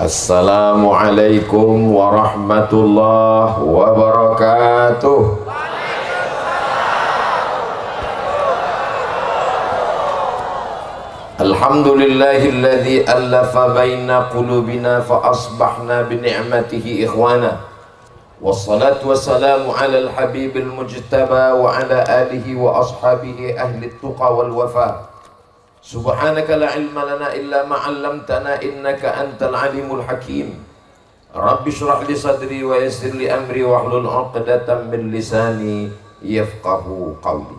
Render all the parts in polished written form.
Assalamualaikum warahmatullahi wabarakatuh. Alhamdulillahilladzi allafa baina qulubina fa asbahna bi ni'matihi ikhwana. Wassalatu wassalamu ala al-habibil mujtaba wa ala alihi wa ashabihi ahli tuqa wal wafa. Subhanaka la ilma lana illa ma 'allamtana innaka antal alimul hakim. Rabbi shrah li sadri wa yassir li amri wahlul 'uqdatam min lisani yafqahu qawli.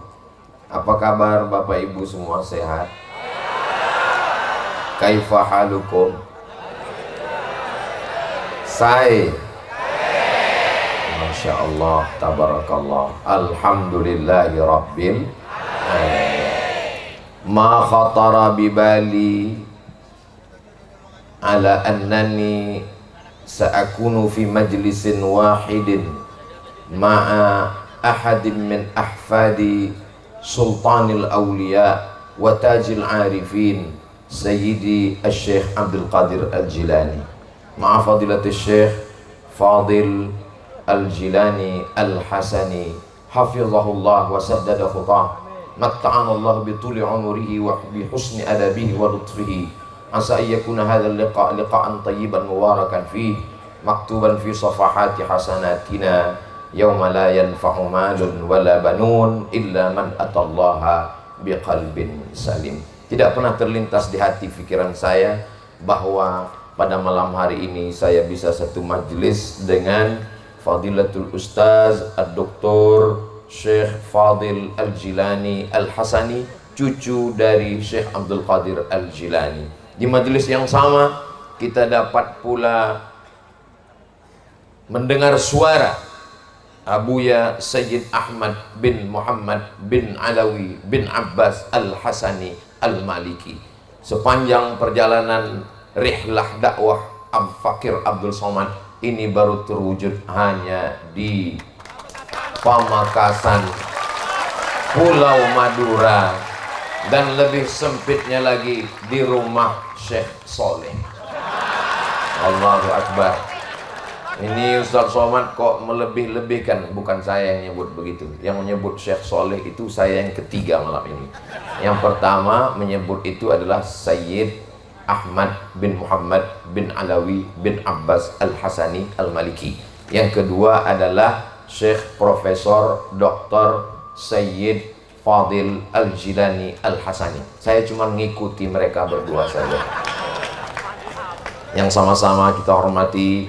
Apa kabar Bapak Ibu semua, sehat? Kaifa halukum? Masya Allah, tabarakallah, alhamdulillahi rabbil alamin. Ma khatara bibali ala annani sa'akunu fi majlisin wahidin ma'a ahadin min ahfadi sultanil awliya wa tajil arifin Sayyidi al-Syekh Abdul Qadir al-Jilani ma'a fadilatul Syekh Fadil al-Jilani al-Hasani hafizahullah wa saddada khutah. Matta'ana Allah bituli umurihi wa bi husni adabihi wa lutfihi. Asa ayyakuna hadzal liqa'an tayyiban mubarakan fihi maktuban fi safahati hasanatina yauma la yanfa'u malun wala banun illa man atallaha biqalbin salim. Tidak pernah terlintas di hati pikiran saya bahwa pada malam hari ini saya bisa satu majlis dengan Fadilatul Ustaz Ad-Doktor Syekh Fadil Al-Jilani Al-Hasani, cucu dari Syekh Abdul Qadir Al-Jilani. Di majelis yang sama kita dapat pula mendengar suara Abuya Sayyid Ahmad bin Muhammad bin Alawi bin Abbas Al-Hasani Al-Maliki. Sepanjang perjalanan rihlah dakwah Fakir Abdul Somad ini baru terwujud hanya di Pamekasan, Pulau Madura, dan lebih sempitnya lagi di rumah Syekh Soleh. Allahu Akbar. Ini Ustaz Somad kok melebih-lebihkan. Bukan saya yang nyebut begitu. Yang menyebut Syekh Soleh itu saya yang ketiga malam ini. Yang pertama menyebut itu adalah Sayyid Ahmad bin Muhammad bin Alawi bin Abbas Al-Hasani Al-Maliki. Yang kedua adalah Syekh Profesor Dr. Sayyid Fadil Al-Jilani Al-Hasani. Saya cuma mengikuti mereka berdua saja. Yang sama-sama kita hormati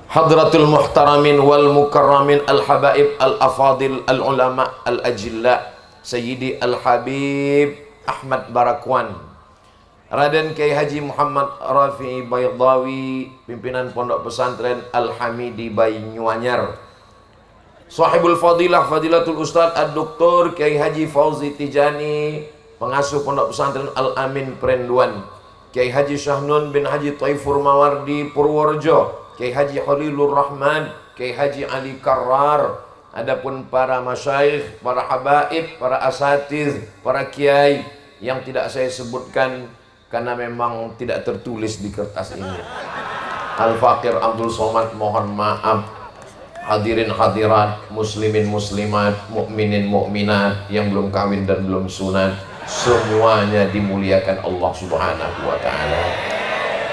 Hadratul Muhtaramin wal Mukarramin Al-Habaib Al-Afadil Al-Ulama Al-Ajilla Sayyidi Al-Habib Ahmad Barakwan Raden Kiai Haji Muhammad Rafi'i Baydawi, pimpinan Pondok Pesantren Al-Hamidi Banyuanyar. Sahibul Fadilah Fadilatul Ustaz Ad-Doktor Kiai Haji Fauzi Tijani, pengasuh Pondok Pesantren Al-Amin Perenduan. Kiai Haji Syahnun bin Haji Taifur Mawardi Purworejo. Kiai Haji Khalilur Rahman, Kiai Haji Ali Karrar. Adapun para masyayikh, para habaib, para asatiz, para kiai yang tidak saya sebutkan karena memang tidak tertulis di kertas ini. Al-Fakir Abdul Somad mohon maaf. Hadirin hadirat, muslimin muslimat, mukminin mukminat yang belum kawin dan belum sunat, semuanya dimuliakan Allah Subhanahu wa taala.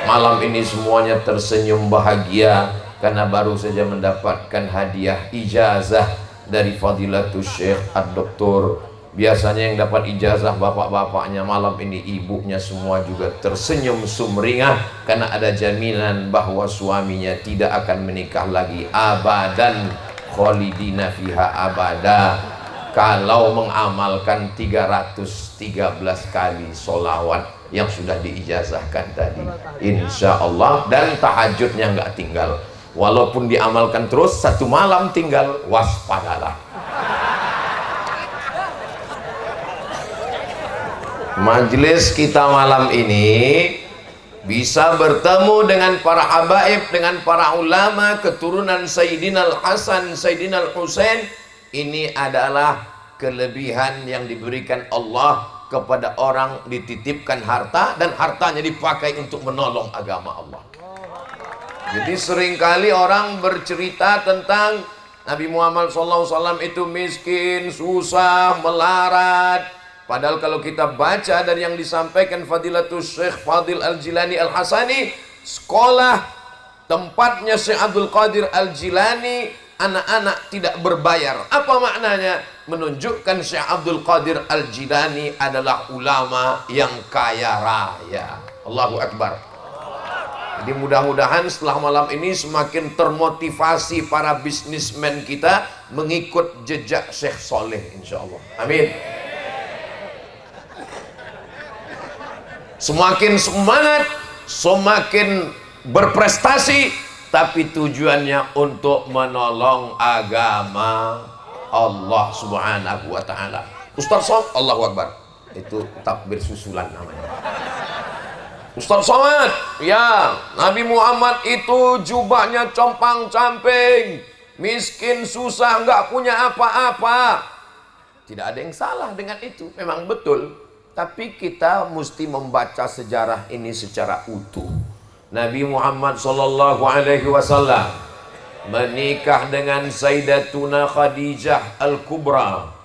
Malam ini semuanya tersenyum bahagia karena baru saja mendapatkan hadiah ijazah dari Fadilatul Syekh Ad-Doktor. Biasanya yang dapat ijazah bapak-bapaknya, malam ini ibunya semua juga tersenyum sumringah karena ada jaminan bahwa suaminya tidak akan menikah lagi abadan khalidina fiha abada kalau mengamalkan 313 kali sholawat yang sudah diijazahkan tadi, insya Allah. Dan tahajudnya nggak tinggal, walaupun diamalkan terus, satu malam tinggal, waspadalah. Majelis kita malam ini bisa bertemu dengan para habaib, dengan para ulama keturunan Sayyidina Al-Hasan, Sayyidina Al-Husain. Ini adalah kelebihan yang diberikan Allah kepada orang dititipkan harta dan hartanya dipakai untuk menolong agama Allah. Jadi seringkali orang bercerita tentang Nabi Muhammad SAW itu miskin, susah, melarat. Padahal kalau kita baca dari yang disampaikan Fadilatul Syekh Fadil Al-Jilani Al-Hasani, sekolah tempatnya Syekh Abdul Qadir Al-Jilani, anak-anak tidak berbayar. Apa maknanya? Menunjukkan Syekh Abdul Qadir Al-Jilani adalah ulama yang kaya raya. Allahu Akbar. Jadi mudah-mudahan setelah malam ini semakin termotivasi para bisnismen kita mengikut jejak Syekh Soleh, insya Allah. Amin. Semakin semangat, semakin berprestasi, tapi tujuannya untuk menolong agama Allah Subhanahu wa Ta'ala. Ustaz Somad, Allahu Akbar. Itu takbir susulan namanya. Ustaz Somad, ya, Nabi Muhammad itu jubahnya compang-camping, miskin, susah, nggak punya apa-apa. Tidak ada yang salah dengan itu, memang betul. Tapi kita mesti membaca sejarah ini secara utuh. Nabi Muhammad SAW menikah dengan Sayyidatuna Khadijah Al-Kubra.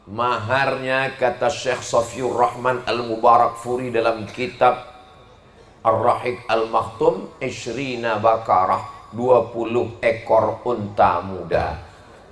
Maharnya, kata Syekh Safiur Rahman Al-Mubarakfuri dalam kitab Ar-Rahiq Al-Makhtum, Ishrina Bakarah, 20 ekor unta muda.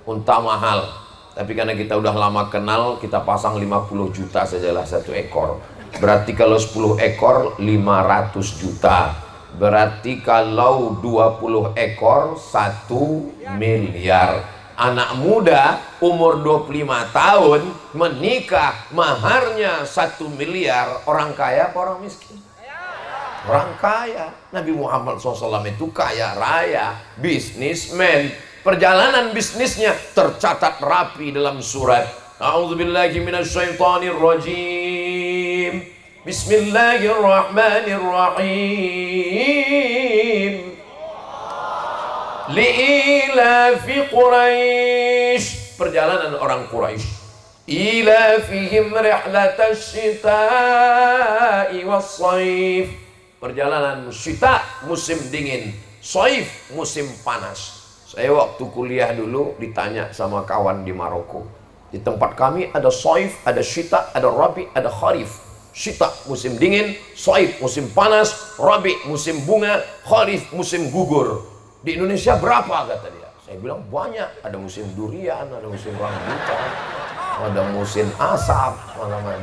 Unta mahal, tapi karena kita udah lama kenal, kita pasang 50 juta sajalah satu ekor. Berarti kalau 10 ekor 500 juta. Berarti kalau 20 ekor 1 miliar. Anak muda umur 25 tahun menikah, maharnya 1 miliar. Orang kaya apa orang miskin? Orang kaya. Nabi Muhammad SAW itu kaya raya, bisnismen. Perjalanan bisnisnya tercatat rapi dalam surat. A'udzubillahi minasyaitonirrajim. Bismillahirrahmanirrahim. Li'ilafi Quraisy. Perjalanan orang Quraisy. Ilafihim rihlatash shita'i was-shaif. Perjalanan syita, musim dingin, shaif, musim panas. Saya waktu kuliah dulu ditanya sama kawan di Maroko. Di tempat kami ada shaif, ada syita, ada rabi, ada kharif. Syita musim dingin, shaif musim panas, rabi musim bunga, kharif musim gugur. Di Indonesia berapa, kata dia? Saya bilang banyak. Ada musim durian, ada musim rambutan, ada musim asap.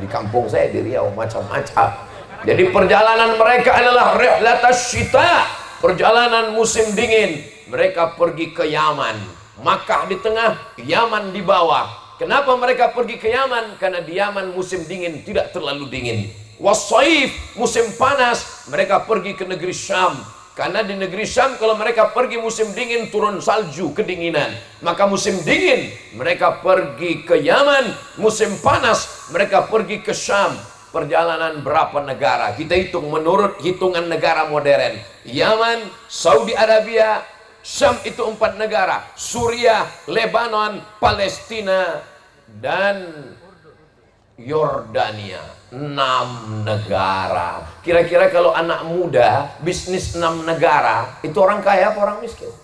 Di kampung saya di Riau macam-macam. Jadi perjalanan mereka adalah rihlatas syita, perjalanan musim dingin. Mereka pergi ke Yaman, Makkah di tengah, Yaman di bawah. Kenapa mereka pergi ke Yaman? Karena di Yaman musim dingin tidak terlalu dingin. Wassaif, musim panas, mereka pergi ke negeri Syam. Karena di negeri Syam kalau mereka pergi musim dingin turun salju, kedinginan. Maka musim dingin mereka pergi ke Yaman, musim panas mereka pergi ke Syam. Perjalanan berapa negara? Kita hitung menurut hitungan negara modern. Yaman, Saudi Arabia, Syam itu 4 negara. Suriah, Lebanon, Palestina, dan Yordania. 6 negara. Kira-kira kalau anak muda bisnis 6 negara, itu orang kaya apa orang miskin?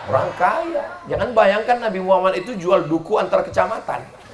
Orang kaya. Jangan bayangkan Nabi Muhammad itu jual duku antar kecamatan.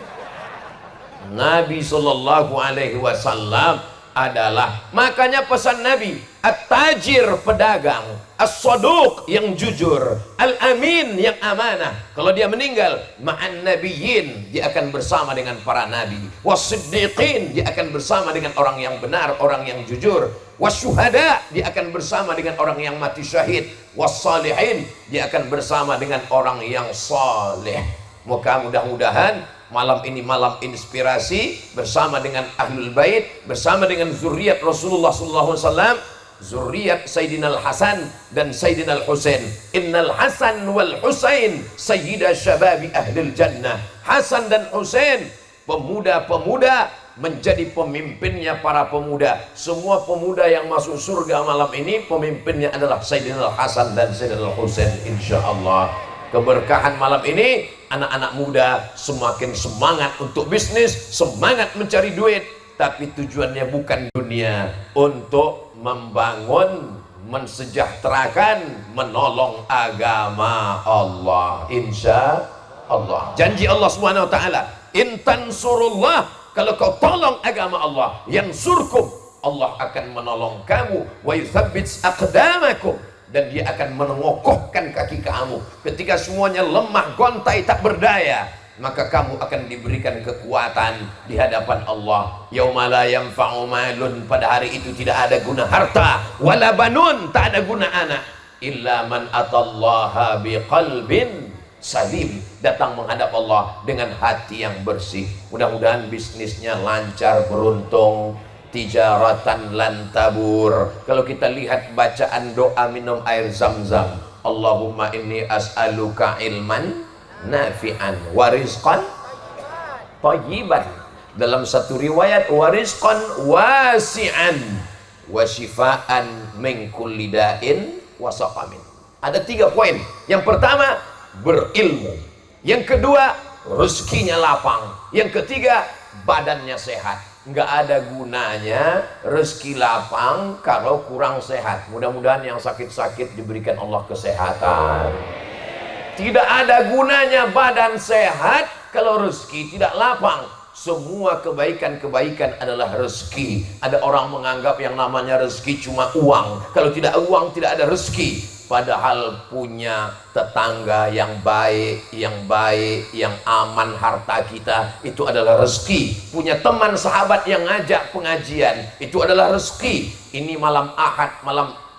Nabi Sallallahu Alaihi Wasallam adalah, makanya pesan Nabi, at-tajir pedagang, as-saduq yang jujur, al-amin yang amanah. Kalau dia meninggal, ma'an nabiyyin, dia akan bersama dengan para nabi, was-siddiqin, dia akan bersama dengan orang yang benar, orang yang jujur, was-syuhada, dia akan bersama dengan orang yang mati syahid, was-salihin, dia akan bersama dengan orang yang saleh. Moga mudah-mudahan malam ini malam inspirasi bersama dengan Ahlul Bait, bersama dengan zuriat Rasulullah SAW, zuriat Sayyidina Al-Hasan dan Sayyidina Al-Husain. Innal Hasan wal Husain sayyida syababi ahlil jannah. Hasan dan Husain, pemuda-pemuda menjadi pemimpinnya para pemuda. Semua pemuda yang masuk surga malam ini pemimpinnya adalah Sayyidina Al-Hasan dan Sayyidina Al-Husain, insyaallah. Keberkahan malam ini, anak-anak muda semakin semangat untuk bisnis, semangat mencari duit. tapi tujuannya bukan dunia, untuk membangun, mensejahterakan, menolong agama Allah. Insya Allah. Janji Allah Subhanahu wa taala, "In tansurullah", kalau kau tolong agama Allah, yansurkum, Allah akan menolong kamu, wa yutsabbits aqdamakum, dan dia akan mengokohkan kaki kamu. Ketika semuanya lemah, gontai, tak berdaya, maka kamu akan diberikan kekuatan di hadapan Allah. Yauma la yanfa'u malun, pada hari itu tidak ada guna harta, wala banun, tak ada guna anak, illa man atallaha biqalbin salim, datang menghadap Allah dengan hati yang bersih. Mudah-mudahan bisnisnya lancar, beruntung, tijaratan lan tabur. Kalau kita lihat bacaan doa minum air Zam-Zam, Allahumma inni as'aluka ilman nafi'an wa rizqan thayyiban. Dalam satu riwayat wa rizqan wasi'an wa shifaan min kulli da'in wa saqamin. Ada 3 poin. Yang pertama, berilmu. Yang kedua, rezekinya lapang. Yang ketiga, badannya sehat. Nggak ada gunanya rezeki lapang kalau kurang sehat. Mudah-mudahan yang sakit-sakit diberikan Allah kesehatan. Tidak ada gunanya badan sehat kalau rezeki tidak lapang. Semua kebaikan-kebaikan adalah rezeki. Ada orang menganggap yang namanya rezeki cuma uang. Kalau tidak uang, tidak ada rezeki. Padahal punya tetangga yang baik, yang aman harta kita, itu adalah rezeki. Punya teman sahabat yang ngajak pengajian, itu adalah rezeki. Ini malam Ahad,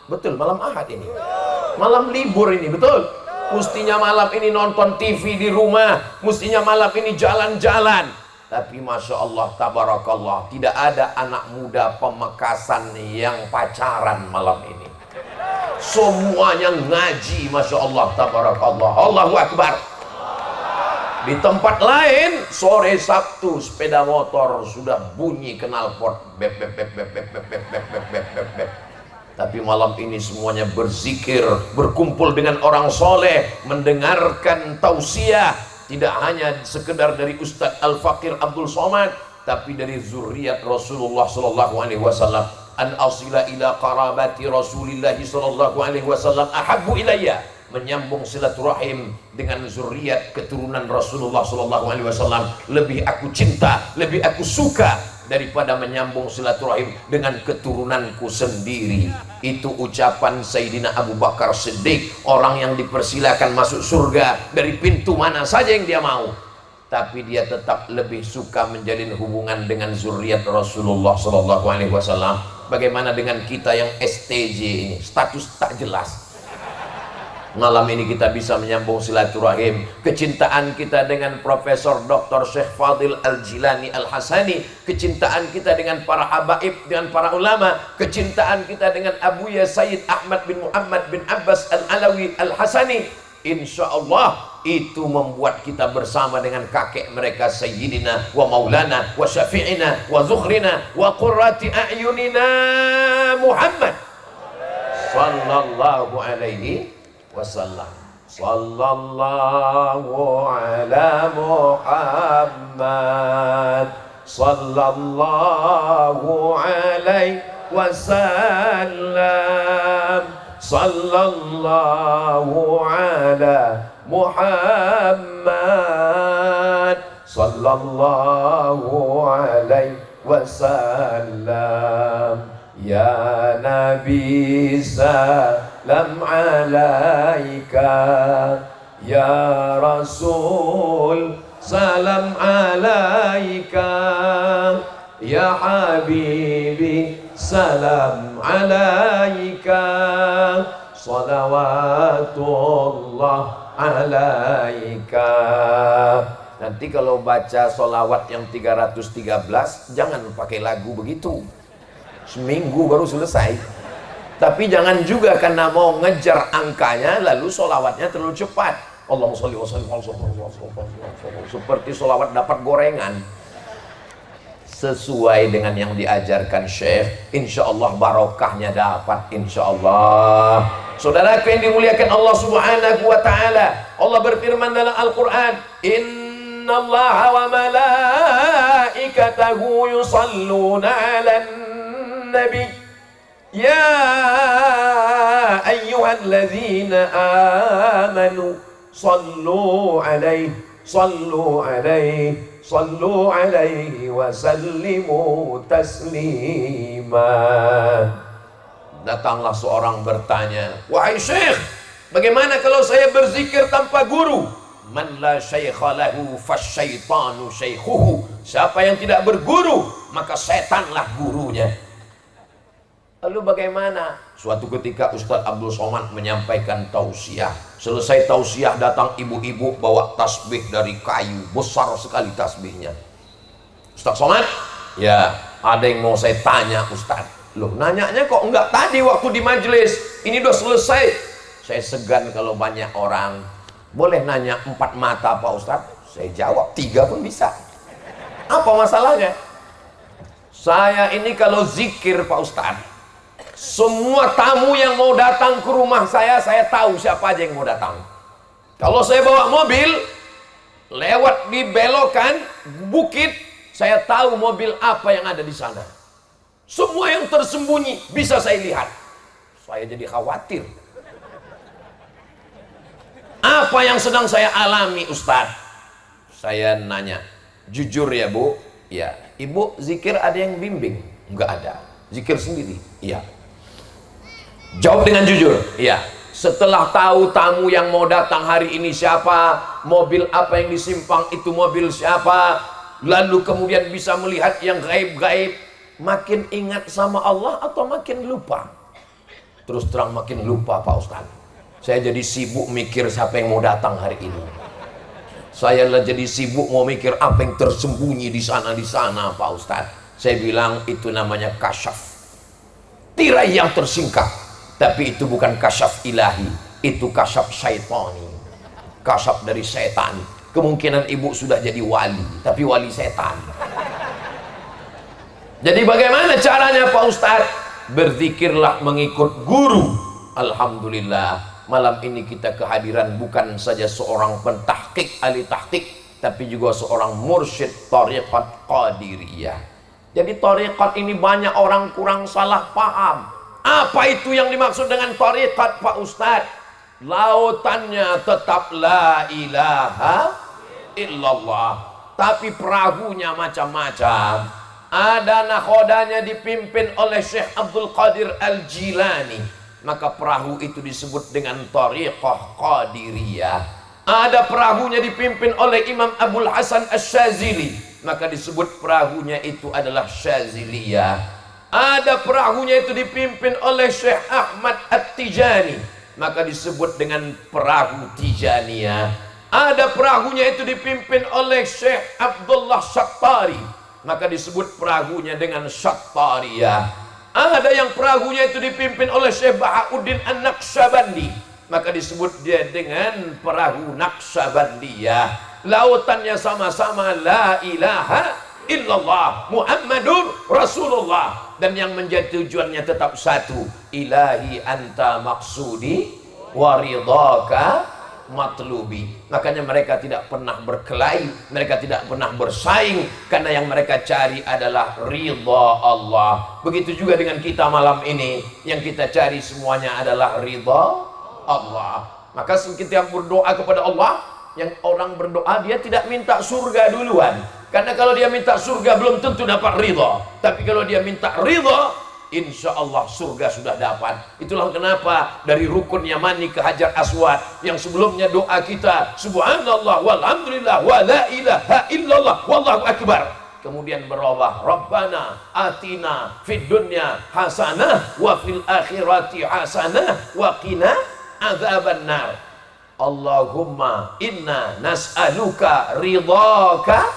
betul, malam Ahad ini. Malam libur ini, betul. Mestinya malam ini nonton TV di rumah, mestinya malam ini jalan-jalan. Tapi Masya Allah, tabarakallah, tidak ada anak muda Pemekasan yang pacaran malam ini. Semuanya ngaji, Masya Allah, tabarakallah, Allahu Akbar. Di tempat lain, sore Sabtu, sepeda motor sudah bunyi knalpot, bep bep bep bep bep bep bep bep bep bep bep. Tapi malam ini semuanya berzikir, berkumpul dengan orang soleh, mendengarkan tausiah. Tidak hanya sekedar dari Ustadz Al-Fakir Abdul Somad, tapi dari zuriat Rasulullah Sallallahu Alaihi Wasallam. An asila ila qarabati Rasulillah Sallallahu Alaihi Wasallam ahabbu ilayya, menyambung silaturahim dengan zuriat keturunan Rasulullah Sallallahu Alaihi Wasallam lebih aku cinta, lebih aku suka daripada menyambung silaturahim dengan keturunanku sendiri. Itu ucapan Sayyidina Abu Bakar Siddiq, orang yang dipersilakan masuk surga dari pintu mana saja yang dia mau, tapi dia tetap lebih suka menjalin hubungan dengan zuriat Rasulullah Sallallahu Alaihi Wasallam. Bagaimana dengan kita yang STJ ini, status tak jelas? Malam ini kita bisa menyambung silaturahim. Kecintaan kita dengan Profesor Dr. Syekh Fadil Al-Jilani Al-Hasani, kecintaan kita dengan para habaib, dengan para ulama, kecintaan kita dengan Abuya Sayyid Ahmad bin Muhammad bin Abbas Al-Alawi Al-Hasani, insya Allah itu membuat kita bersama dengan kakek mereka, Sayyidina wa Maulana wa Syafi'ina wa Zukhrina wa Qurrati A'yunina Muhammad sallallahu alaihi wasallam. Sallallahu ala Muhammad sallallahu alaihi wasallam. Sallallahu ala Muhammad sallallahu alaihi wasallam. Ya Nabi salam alaika, ya Rasul salam alaika, ya Habibi salam alaika, salawatullah alaika. Nanti kalau baca solawat yang 313, jangan pakai lagu begitu, seminggu baru selesai. Tapi jangan juga karena mau ngejar angkanya lalu solawatnya terlalu cepat. Allahumma sholli wa sallim seperti solawat dapat gorengan. Sesuai dengan yang diajarkan Syekh, insya Allah barokahnya dapat, insya Allah. Saudaraku yang dimuliakan Allah Subhanahu wa ta'ala, Allah berfirman dalam Al-Quran, innallaha wa malaikatahu malaikatahu yusalluna 'alan nabi ya ayyuhalladzina amanu sallu 'alaihi wa sallimu taslima. Datanglah seorang bertanya, wahai syekh, bagaimana kalau saya berzikir tanpa guru? Man la syaikha lahu fasyaitanu syaikhuhu. Siapa yang tidak berguru, maka setanlah gurunya. Lalu bagaimana? Suatu ketika Ustadz Abdul Somad menyampaikan tausiah. Selesai tausiah, datang ibu-ibu bawa tasbih dari kayu, besar sekali tasbihnya. Ustadz Somad, ya ada yang mau saya tanya Ustadz. Loh, nanyanya kok enggak tadi waktu di majelis? Ini udah selesai. Saya segan kalau banyak orang. Boleh nanya 4 mata Pak Ustadz? Saya jawab 3 pun bisa. Apa masalahnya? Saya ini kalau zikir Pak Ustadz, semua tamu yang mau datang ke rumah saya tahu siapa aja yang mau datang. Kalau saya bawa mobil, lewat di belokan bukit, saya tahu mobil apa yang ada di sana. Semua yang tersembunyi bisa saya lihat. Saya jadi khawatir. Apa yang sedang saya alami Ustadz? Saya nanya, jujur ya Bu? Ya. Ibu zikir ada yang bimbing? Enggak ada. Zikir sendiri? Iya. Jawab dengan jujur? Iya. Setelah tahu tamu yang mau datang hari ini siapa, mobil apa yang disimpang itu mobil siapa, lalu kemudian bisa melihat yang gaib-gaib, makin ingat sama Allah atau makin lupa? Terus terang makin lupa Pak Ustadz. Saya jadi sibuk mikir siapa yang mau datang hari ini. Saya jadi sibuk mau mikir apa yang tersembunyi di sana Pak Ustadz. Saya bilang itu namanya kasyaf, tirai yang tersingkap. Tapi itu bukan kasyaf ilahi, itu kasyaf syaitani, kasyaf dari setan. Kemungkinan ibu sudah jadi wali, tapi wali setan. Jadi bagaimana caranya Pak Ustadz? Berzikirlah mengikut guru. Alhamdulillah, malam ini kita kehadiran bukan saja seorang pentahqiq, ahli tahqiq, tapi juga seorang mursyid tariqat Qadiriyah. Jadi tariqat ini banyak orang kurang salah paham. Apa itu yang dimaksud dengan tariqat Pak Ustadz? Lautannya tetap la ilaha illallah, tapi perahunya macam-macam. Ada nakhodanya dipimpin oleh Syekh Abdul Qadir Al-Jilani, maka perahu itu disebut dengan Tariqah Qadiriyah. Ada perahunya dipimpin oleh Imam Abul Hasan Asy-Syazili, maka disebut perahunya itu adalah Syaziliyah. Ada perahunya itu dipimpin oleh Syekh Ahmad At-Tijani, maka disebut dengan perahu Tijaniyah. Ada perahunya itu dipimpin oleh Syekh Abdullah Syattari, maka disebut perahunya dengan Syattariyah. Ada yang perahunya itu dipimpin oleh Syekh Bahauddin An-Naqsyabandi, maka disebut dia dengan perahu Naqsyabandiyah. Lautannya sama-sama la ilaha illallah Muhammadur Rasulullah, dan yang menjadi tujuannya tetap satu, ilahi anta maksudi waridhaka matlubi. Makanya mereka tidak pernah berkelahi, mereka tidak pernah bersaing, karena yang mereka cari adalah ridha Allah. Begitu juga dengan kita malam ini, yang kita cari semuanya adalah ridha Allah. Maka kita berdoa kepada Allah, yang orang berdoa dia tidak minta surga duluan, karena kalau dia minta surga belum tentu dapat ridha. Tapi kalau dia minta ridha, insya Allah surga sudah dapat. Itulah kenapa dari rukun Yamani ke Hajar Aswad, yang sebelumnya doa kita subhanallah walhamdulillah wa la ilaha illallah wallahu akbar, kemudian berubah Rabbana atina fid dunya hasanah wa fil akhirati hasanah wa qina adzabannar. Allahumma inna nas'aluka ridhaka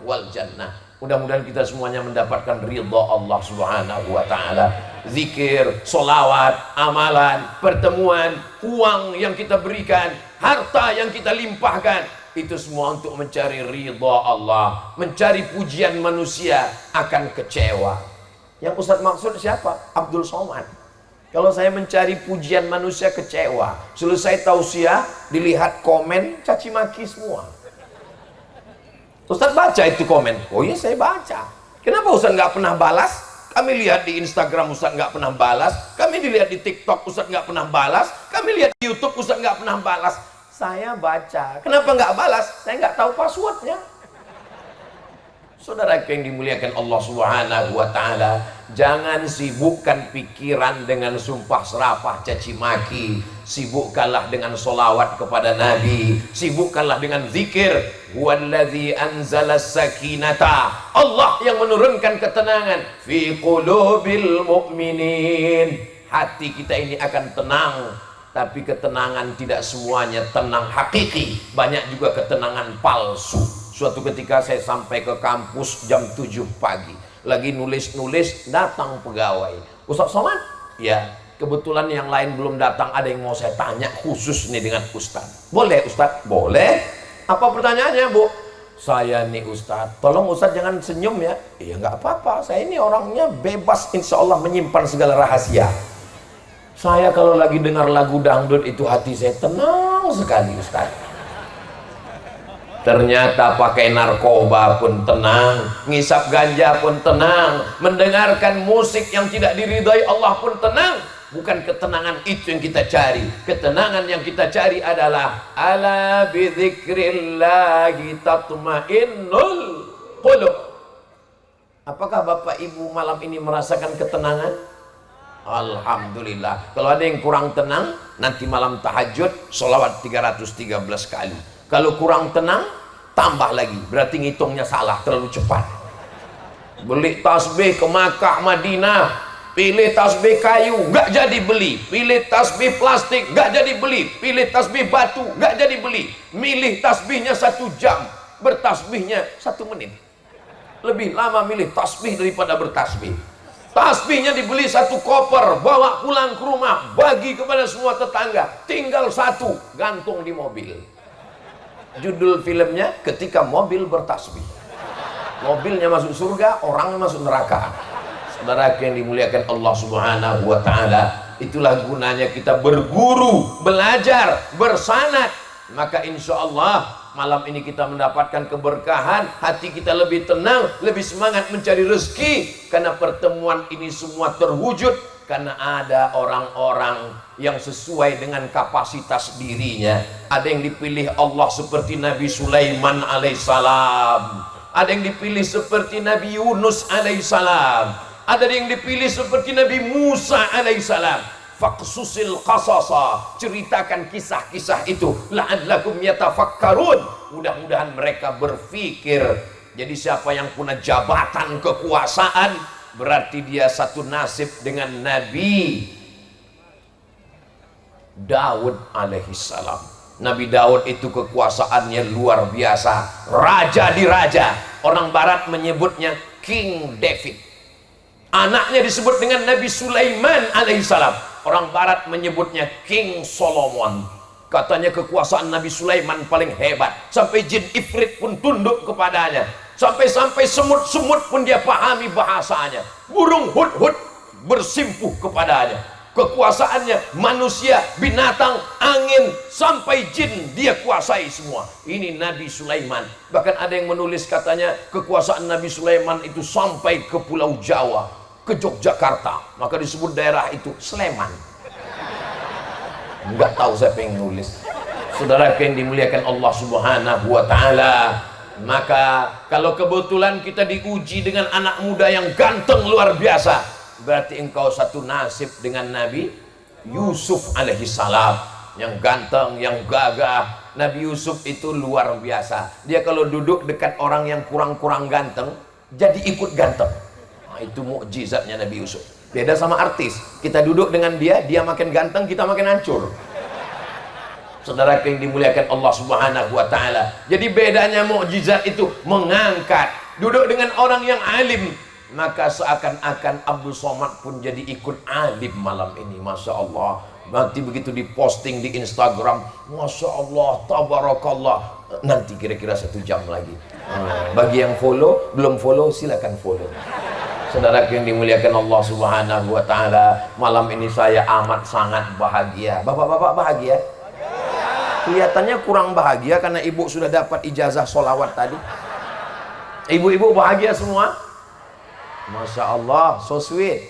wal jannah. Mudah-mudahan kita semuanya mendapatkan ridha Allah Subhanahu wa taala. Zikir, solawat, amalan, pertemuan, uang yang kita berikan, harta yang kita limpahkan, itu semua untuk mencari ridha Allah. Mencari pujian manusia akan kecewa. Yang Ustadz maksud siapa? Abdul Somad. Kalau saya mencari pujian manusia kecewa, selesai tausiah dilihat komen caci maki semua. Ustaz baca itu komen. Oh iya saya baca. Kenapa Ustaz nggak pernah balas? Kami lihat di Instagram Ustaz nggak pernah balas. Kami dilihat di TikTok Ustaz nggak pernah balas. Kami lihat di YouTube Ustaz nggak pernah balas. Saya baca. Kenapa nggak balas? Saya nggak tahu passwordnya. Saudara yang dimuliakan Allah Subhanahu wa Ta'ala, jangan sibukkan pikiran dengan sumpah serapah caci maki. Sibukkanlah dengan solawat kepada Nabi. Sibukkanlah dengan zikir. Huwallazi anzala sakinata. Allah yang menurunkan ketenangan fi qulubil mu'minin. Hati kita ini akan tenang, tapi ketenangan tidak semuanya tenang hakiki. Banyak juga ketenangan palsu. Suatu ketika saya sampai ke kampus jam 7 pagi, lagi nulis-nulis, datang pegawai. Ustaz Somad? Ya, kebetulan yang lain belum datang, ada yang mau saya tanya khusus nih dengan Ustaz. Boleh Ustaz? Boleh. Apa pertanyaannya, Bu? Saya nih Ustaz, tolong Ustaz jangan senyum ya. Iya nggak apa-apa, saya ini orangnya bebas, insya Allah menyimpan segala rahasia. Saya kalau lagi dengar lagu dangdut itu hati saya tenang sekali Ustaz. Ternyata pakai narkoba pun tenang, ngisap ganja pun tenang, mendengarkan musik yang tidak diridhai Allah pun tenang. Bukan ketenangan itu yang kita cari. Ketenangan yang kita cari adalah ala bidzikrillahi tatmainnul qulub. Apakah Bapak Ibu malam ini merasakan ketenangan? Alhamdulillah. Kalau ada yang kurang tenang, nanti malam tahajud sholawat 313 kali. Kalau kurang tenang, tambah lagi. Berarti ngitungnya salah, terlalu cepat. Beli tasbih ke Makkah, Madinah, pilih tasbih kayu, nggak jadi beli. Pilih tasbih plastik, nggak jadi beli. Pilih tasbih batu, nggak jadi beli. Milih tasbihnya 1 jam, bertasbihnya 1 menit. Lebih lama milih tasbih daripada bertasbih. Tasbihnya dibeli 1 koper, bawa pulang ke rumah, bagi kepada semua tetangga. Tinggal 1, gantung di mobil. Judul filmnya Ketika Mobil Bertasbih. Mobilnya masuk surga, orangnya masuk neraka. Saudara yang dimuliakan Allah Subhanahu wa Ta'ala, itulah gunanya kita berguru, belajar, bersanad. Maka insya Allah malam ini kita mendapatkan keberkahan, hati kita lebih tenang, lebih semangat mencari rezeki. Karena pertemuan ini semua terwujud karena ada orang-orang yang sesuai dengan kapasitas dirinya. Ada yang dipilih Allah seperti Nabi Sulaiman alaihissalam, ada yang dipilih seperti Nabi Yunus alaihissalam, ada yang dipilih seperti Nabi Musa alaihissalam. Faqsusil qasasa, ceritakan kisah-kisah itu, la'allakum yatafakkarun, mudah-mudahan mereka berpikir. Jadi siapa yang punya jabatan kekuasaan, berarti dia satu nasib dengan Nabi Daud alaihissalam. Nabi Daud itu kekuasaannya luar biasa, raja di raja. Orang barat menyebutnya King David. Anaknya disebut dengan Nabi Sulaiman alaihissalam. Orang barat menyebutnya King Solomon. Katanya kekuasaan Nabi Sulaiman paling hebat, sampai jin ifrit pun tunduk kepadanya. Sampai-sampai semut-semut pun dia pahami bahasanya. Burung hud-hud bersimpuh kepadanya. Kekuasaannya manusia, binatang, angin, sampai jin dia kuasai semua. Ini Nabi Sulaiman. Bahkan ada yang menulis katanya kekuasaan Nabi Sulaiman itu sampai ke Pulau Jawa, ke Yogyakarta. Maka disebut daerah itu Sleman. Enggak tahu siapa yang nulis. Saudara yang dimuliakan Allah Subhanahu wa Ta'ala, maka kalau kebetulan kita diuji dengan anak muda yang ganteng luar biasa, berarti engkau satu nasib dengan Nabi Yusuf alaihissalam, yang ganteng, yang gagah. Nabi Yusuf itu luar biasa. Dia kalau duduk dekat orang yang kurang-kurang ganteng, jadi ikut ganteng. Nah, itu mukjizatnya Nabi Yusuf. Beda sama artis, kita duduk dengan dia, dia makin ganteng, kita makin hancur. Saudara yang dimuliakan Allah Subhanahu wa Ta'ala, jadi bedanya mukjizat itu mengangkat. Duduk dengan orang yang alim, maka seakan-akan Abdul Somad pun jadi ikut alim malam ini. Masya Allah. Nanti begitu diposting di Instagram, Masya Allah, tabarakallah. Nanti kira-kira 1 jam lagi. Bagi yang follow, belum follow, silakan follow. Saudara yang dimuliakan Allah Subhanahu wa Ta'ala, malam ini saya amat sangat bahagia. Bapak-bapak bahagia? Kelihatannya kurang bahagia karena ibu sudah dapat ijazah sholawat tadi. Ibu-ibu bahagia semua? Masya Allah, so sweet.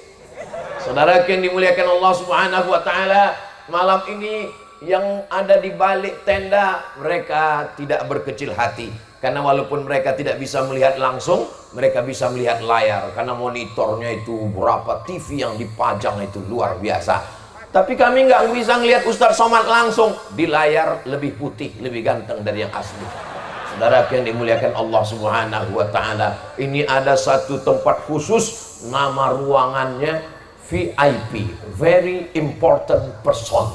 Saudara yang dimuliakan Allah Subhanahu wa Ta'ala, malam ini yang ada di balik tenda mereka tidak berkecil hati, karena walaupun mereka tidak bisa melihat langsung, mereka bisa melihat layar, karena monitornya itu berapa TV yang dipajang itu luar biasa. Tapi kami nggak bisa melihat Ustadz Somad langsung. Di layar lebih putih, lebih ganteng dari yang asli. Saudara yang dimuliakan Allah Subhanahu wa Ta'ala, ini ada satu tempat khusus, nama ruangannya VIP, very important person.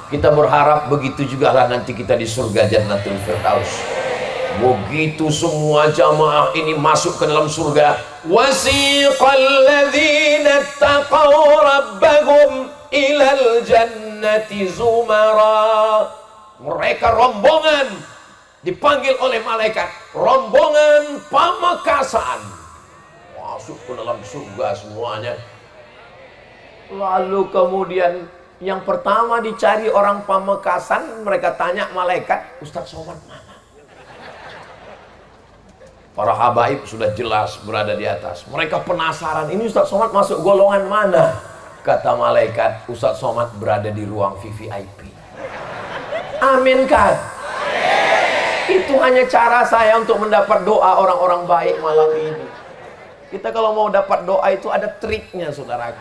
Kita berharap begitu juga lah nanti kita di surga Jannatul Firdaus. Begitu semua jamaah ini masuk ke dalam surga, wasiqal ladzina taqaw rabbahum ilal jannati zumara. Mereka rombongan dipanggil oleh malaikat, rombongan Pamekasan, masuk ke dalam surga semuanya. Lalu kemudian yang pertama dicari orang Pamekasan, mereka tanya malaikat, Ustadz Somad mana? Para habaib sudah jelas berada di atas. Mereka penasaran, ini Ustadz Somad masuk golongan mana? Kata malaikat, Ustadz Somad berada di ruang VVIP. Amin kan? Itu hanya cara saya untuk mendapat doa orang-orang baik malam ini. Kita kalau mau dapat doa itu ada triknya, saudara.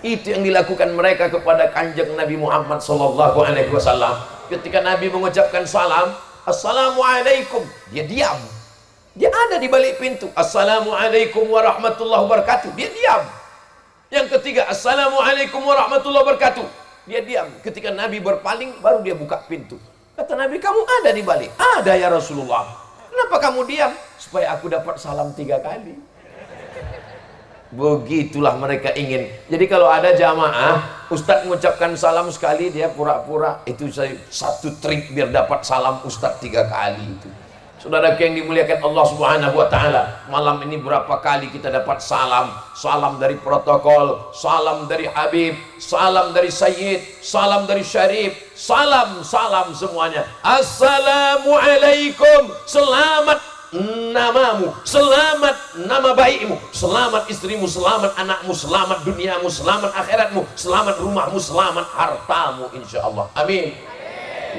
Itu yang dilakukan mereka kepada kanjeng Nabi Muhammad SAW. Ketika Nabi mengucapkan salam, Assalamualaikum, dia diam. Dia ada di balik pintu. Assalamualaikum warahmatullahi wabarakatuh, dia diam. Yang ketiga, Assalamualaikum warahmatullahi wabarakatuh, dia diam. Ketika Nabi berpaling, baru dia buka pintu. Kata Nabi, kamu ada di balik? Ada ya Rasulullah. Kenapa kamu diam? Supaya aku dapat salam 3 kali. Begitulah mereka ingin. Jadi kalau ada jamaah, Ustadz mengucapkan salam sekali, dia pura-pura. Itu satu trik biar dapat salam Ustadz 3 kali itu. Saudara yang dimuliakan Allah Subhanahu wa Ta'ala, malam ini berapa kali kita dapat salam? Salam dari protokol, salam dari Habib, salam dari Sayyid, salam dari Syarif, salam semuanya. Assalamualaikum, selamat namamu, selamat nama baikmu, selamat istrimu, selamat anakmu, selamat duniamu, selamat akhiratmu, selamat rumahmu, selamat hartamu, insyaallah. Amin.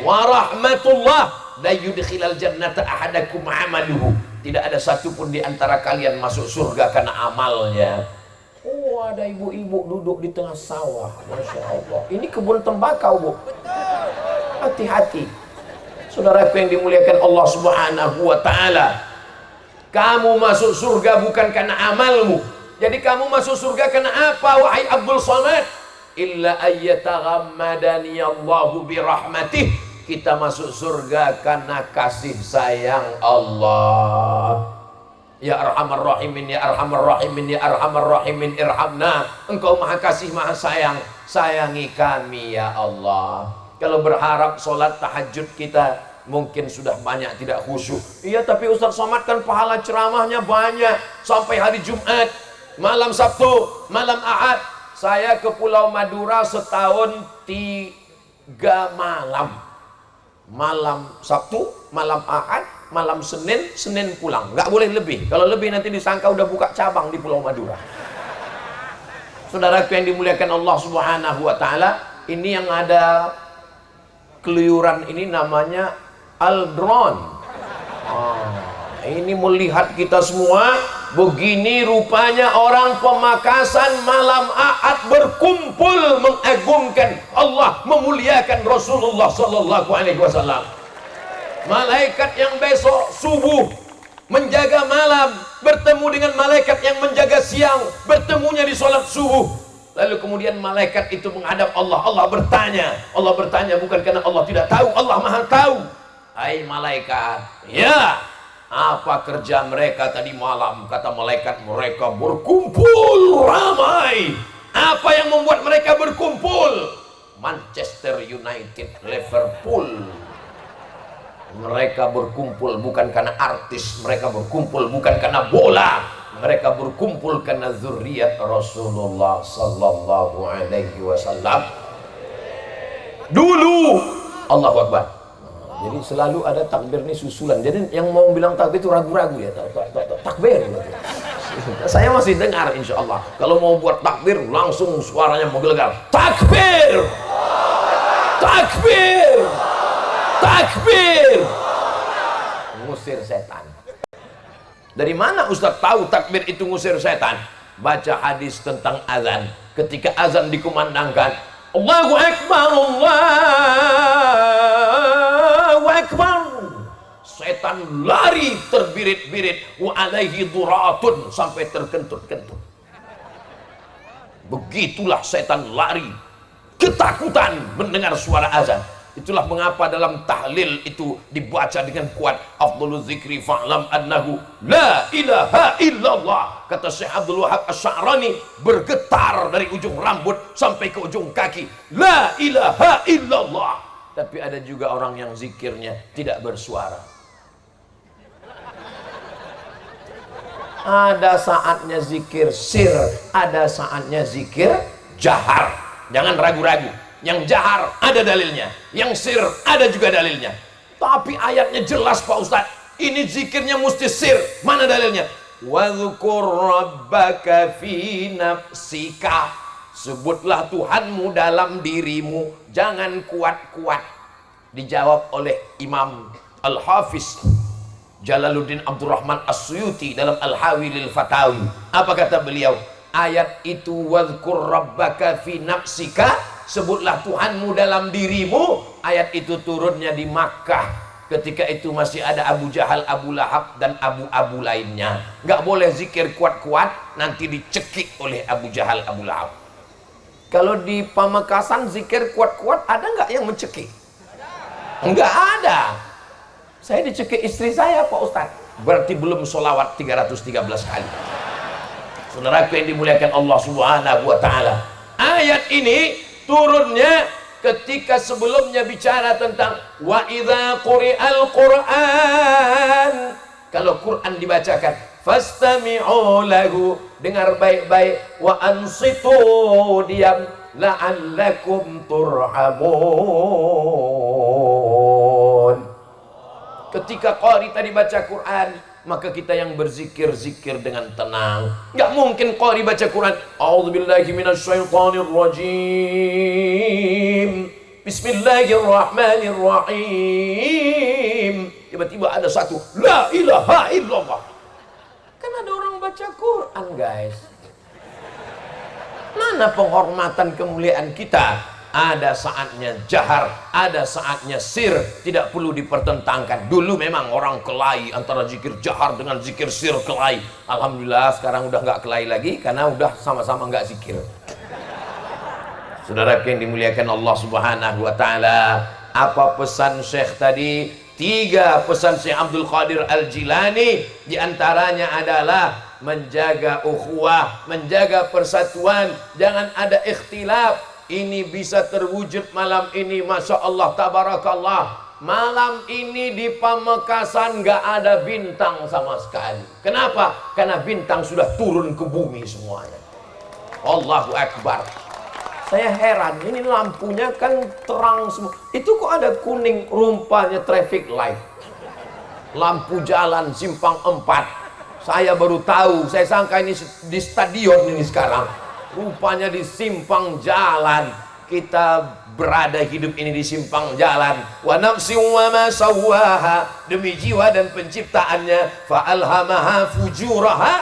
Warahmatullah la yudkhilal jannata ahadakum amaluhu. Tidak ada satupun di antara kalian masuk surga karena amalnya. Oh, ada ibu-ibu duduk di tengah sawah, Masya Allah. Ini kebun tembakau, Bu. Hati-hati. Saudaraku yang dimuliakan Allah Subhanahu wa Ta'ala, kamu masuk surga bukan karena amalmu. Jadi kamu masuk surga karena apa, wahai Abdul Somad? Illa ayyataghammadani Allahu birahmatih. Kita masuk surga karena kasih sayang Allah. Ya Arhamar Rahimin, Ya Arhamar Rahimin, Ya Arhamar Rahimin, irhamna. Engkau maha kasih, maha sayang, sayangi kami ya Allah. Kalau berharap sholat tahajud kita mungkin sudah banyak tidak khusyuk. Iya, tapi Ustadz Somad kan pahala ceramahnya banyak. Sampai hari Jumat, malam Sabtu, malam Ahad. Saya ke Pulau Madura setahun 3 malam. Malam Sabtu, malam Ahad, malam Senin, Senin pulang. Nggak boleh lebih. Kalau lebih nanti disangka udah buka cabang di Pulau Madura. Saudaraku yang dimuliakan Allah Subhanahu wa Ta'ala, ini yang ada keluyuran ini namanya Aldron. Ini melihat kita semua. Begini rupanya orang Pamekasan malam Ahad berkumpul mengagungkan Allah, memuliakan Rasulullah sallallahu alaihi wasallam. Malaikat yang besok subuh menjaga malam bertemu dengan malaikat yang menjaga siang, bertemunya di sholat subuh. Lalu kemudian malaikat itu menghadap Allah. Allah bertanya bukan karena Allah tidak tahu, Allah maha tahu. Hai malaikat, ya, apa kerja mereka tadi malam? Kata malaikat, mereka berkumpul ramai. Apa yang membuat mereka berkumpul? Manchester United, Liverpool. Mereka berkumpul bukan karena artis, mereka berkumpul bukan karena bola, mereka berkumpul karena zuriat Rasulullah sallallahu alaihi wasallam. Dulu Allahu Akbar. Jadi selalu ada takbir ini susulan. Jadi yang mau bilang takbir itu ragu-ragu ya. takbir. Saya masih dengar, insya Allah. Kalau mau buat takbir, langsung suaranya menggelegar. Takbir! Takbir! Takbir! Ngusir setan. Dari mana Ustaz tahu takbir itu ngusir setan? Baca hadis tentang azan. Ketika azan dikumandangkan, Allahu Akbar, Allahu Akbar, setan lari terbirit-birit, wa alaihi duratun, sampai terkentut-kentut. Begitulah setan lari ketakutan mendengar suara azan. Itulah mengapa dalam tahlil itu dibaca dengan kuat, afdhaluz zikri fa'lam annahu la ilaha illallah. Kata Syekh Abdul Wahab Asy-Sya'rani, bergetar dari ujung rambut sampai ke ujung kaki, la ilaha illallah. Tapi ada juga orang yang zikirnya tidak bersuara. Ada saatnya zikir sir, ada saatnya zikir jahar. Jangan ragu-ragu. Yang jahar ada dalilnya, yang sir ada juga dalilnya. Tapi ayatnya jelas Pak Ustadz, ini zikirnya mesti sir. Mana dalilnya? Wadhkur rabbaka fi nafsika, sebutlah Tuhanmu dalam dirimu, jangan kuat-kuat. Dijawab oleh Imam Al-Hafiz Jalaluddin Abdurrahman As-Suyuti dalam Al-Hawi lil Fatawi. Apa kata beliau? Ayat itu, wadhkur rabbaka fi nafsika, sebutlah Tuhanmu dalam dirimu. Ayat itu turunnya di Makkah. Ketika itu masih ada Abu Jahal, Abu Lahab, dan abu-abu lainnya. Nggak boleh zikir kuat-kuat, nanti dicekik oleh Abu Jahal, Abu Lahab. Kalau di Pamekasan zikir kuat-kuat, ada nggak yang mencekik? Nggak ada. Saya dicekik istri saya Pak Ustadz. Berarti belum sholawat 313 kali. Saudaraku yang dimuliakan Allah Subhanahu wa Ta'ala, ayat ini turunnya ketika sebelumnya bicara tentang wa idza quri'al Qur'an, kalau Quran dibacakan, fastami'u lahu, dengar baik-baik, wa ansitu, diam, la'allakum turhamun. Ketika qari tadi baca Quran, maka kita yang berzikir-zikir dengan tenang. Nggak mungkin qari baca Quran, a'udzubillahi minasyaitonirrajim, bismillahirrahmanirrahim, tiba-tiba ada satu la ilaha illallah. Kan ada orang baca Quran, guys. Mana penghormatan kemuliaan kita? Ada saatnya jahar, ada saatnya sir, tidak perlu dipertentangkan. Dulu memang orang kelahi antara zikir jahar dengan zikir sir, kelahi. Alhamdulillah sekarang udah nggak kelahi lagi, karena udah sama-sama nggak zikir. Saudara yang dimuliakan Allah Subhanahu wa Ta'ala, apa pesan Syekh tadi? 3 pesan Syekh Abdul Qadir Al-Jilani, diantaranya adalah menjaga ukhuwah, menjaga persatuan, jangan ada ikhtilaf. Ini bisa terwujud malam ini, Masya Allah, Tabarakallah. Malam ini di Pamekasan gak ada bintang sama sekali. Kenapa? Karena bintang sudah turun ke bumi semuanya. Allahu Akbar. Saya heran, ini lampunya kan terang semua. Itu kok ada kuning, rumpanya traffic light. Lampu jalan simpang 4. Saya baru tahu, saya sangka ini di stadion ini sekarang. Rupanya di simpang jalan. Kita berada hidup ini di simpang jalan. Wa nafsin wa ma sawwaha, demi jiwa dan penciptaannya. Fa alhamaha fujuraha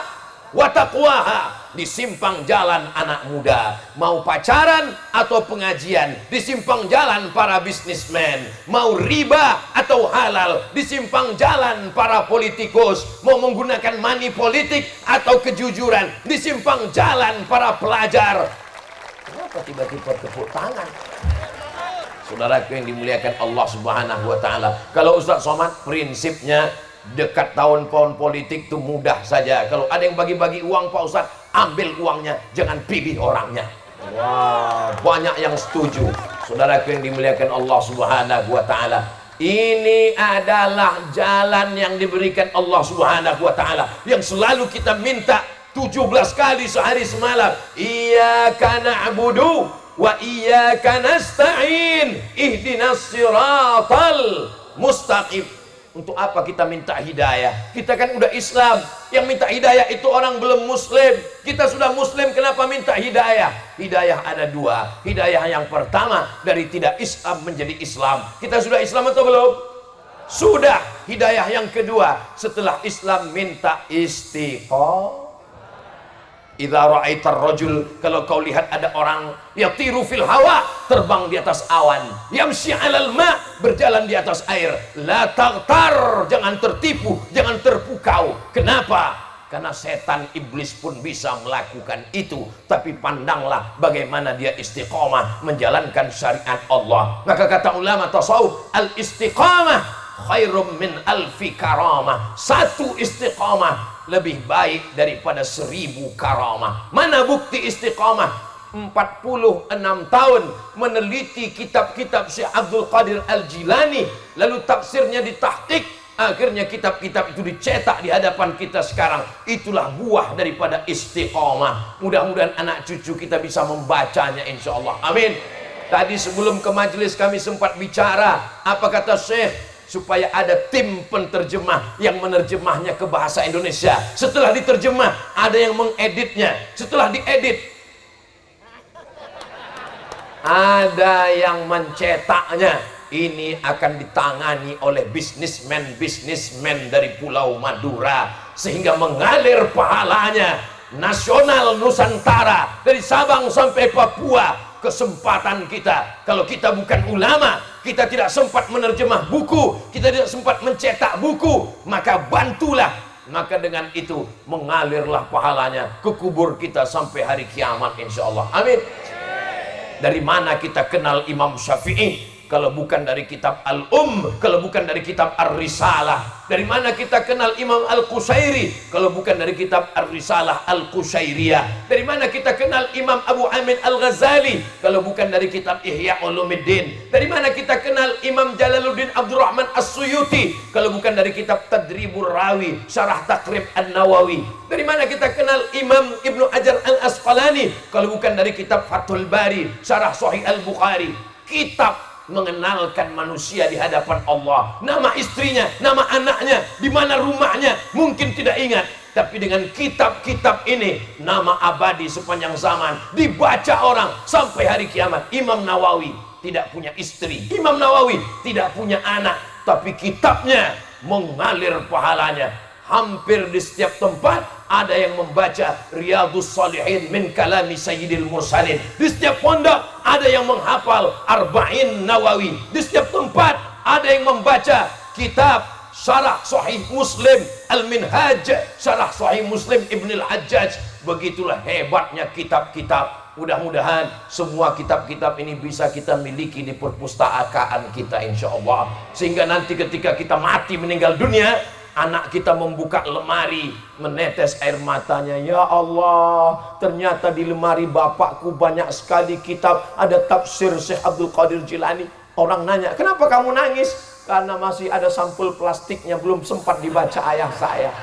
wa taqwaha. Di simpang jalan anak muda, mau pacaran atau pengajian. Di simpang jalan para bisnismen, mau riba atau halal. Di simpang jalan para politikus, mau menggunakan money politik atau kejujuran. Di simpang jalan para pelajar. Kenapa tiba-tiba tepuk tangan? Saudaraku yang dimuliakan Allah Subhanahu wa Ta'ala, kalau Ustaz Somad prinsipnya dekat tahun-tahun politik itu mudah saja. Kalau ada yang bagi-bagi uang Pak Ustaz, ambil uangnya, jangan pilih orangnya. Wah, banyak yang setuju. Saudaraku yang dimuliakan Allah Subhanahu wa Ta'ala, ini adalah jalan yang diberikan Allah Subhanahu wa Ta'ala, yang selalu kita minta 17 kali sehari semalam. Iyyaka na'budu wa iyyaka nasta'in, ihdinas siratal mustaqim. Untuk apa kita minta hidayah? Kita kan udah Islam. Yang minta hidayah itu orang belum muslim. Kita sudah muslim, kenapa minta hidayah? Hidayah ada dua. Hidayah yang pertama, dari tidak Islam menjadi Islam. Kita sudah Islam atau belum? Sudah. Hidayah yang kedua, setelah Islam minta istiqomah. Idza ra'aitar rajul, kalau kau lihat ada orang yatiru fil hawa, terbang di atas awan, yamshi 'alal ma, berjalan di atas air, la taghtar, jangan tertipu, jangan terpukau. Kenapa? Karena setan iblis pun bisa melakukan itu, tapi pandanglah bagaimana dia istiqomah menjalankan syariat Allah. Maka kata ulama tasawuf, al istiqamah khairum min alfi karamah. Satu istiqamah lebih baik daripada 1000 karamah. Mana bukti istiqamah? 46 tahun meneliti kitab-kitab Syekh Abdul Qadir Al-Jilani, lalu tafsirnya ditahqiq, akhirnya kitab-kitab itu dicetak di hadapan kita sekarang. Itulah buah daripada istiqamah. Mudah-mudahan anak cucu kita bisa membacanya insyaallah. Amin. Tadi sebelum ke majelis kami sempat bicara, apa kata Syekh? Supaya ada tim penterjemah yang menerjemahnya ke bahasa Indonesia. Setelah diterjemah, ada yang mengeditnya. Setelah diedit, ada yang mencetaknya. Ini akan ditangani oleh bisnismen dari Pulau Madura, sehingga mengalir pahalanya nasional Nusantara dari Sabang sampai Papua. Kesempatan kita, kalau kita bukan ulama, kita tidak sempat menerjemah buku, kita tidak sempat mencetak buku, maka bantulah. Maka dengan itu mengalirlah pahalanya ke kubur kita sampai hari kiamat insyaallah. Amin. Dari mana kita kenal Imam Syafi'i? Kalau bukan dari kitab kalau bukan dari kitab Ar-Risalah. Dari mana kita kenal Imam Al-Qusairi? Kalau bukan dari kitab Ar-Risalah Al-Qusairiyah. Dari mana kita kenal Imam Abu Hamid Al-Ghazali? Kalau bukan dari kitab Ihya Ulumuddin. Dari mana kita kenal Imam Jalaluddin Abdurrahman As-Suyuti? Kalau bukan dari kitab Tadribur Rawi, Syarah Taqrib An-Nawawi. Dari mana kita kenal Imam Ibnu Hajar Al-Asqalani? Kalau bukan dari kitab Fathul Bari, Syarah Sahih Al-Bukhari. Kitab mengenalkan manusia di hadapan Allah, nama istrinya, nama anaknya, di mana rumahnya, mungkin tidak ingat, tapi dengan kitab-kitab ini nama abadi sepanjang zaman, dibaca orang sampai hari kiamat. Imam Nawawi tidak punya istri, Imam Nawawi tidak punya anak, tapi kitabnya mengalir pahalanya. Hampir di setiap tempat ada yang membaca Riyadhus Shalihin min kalami Sayyidil Mursalin. Di setiap pondok ada yang menghafal Arba'in Nawawi. Di setiap tempat ada yang membaca kitab Syarah Sahih Muslim Al-Minhaj, Syarah Sahih Muslim Ibn Al-Hajjaj. Begitulah hebatnya kitab-kitab. Mudah-mudahan semua kitab-kitab ini bisa kita miliki di perpustakaan kita insyaallah, sehingga nanti ketika kita mati meninggal dunia, anak kita membuka lemari, menetes air matanya. Ya Allah, ternyata di lemari bapakku banyak sekali kitab. Ada tafsir Syekh Abdul Qadir Jilani. Orang nanya, kenapa kamu nangis? Karena masih ada sampul plastiknya, belum sempat dibaca ayah saya.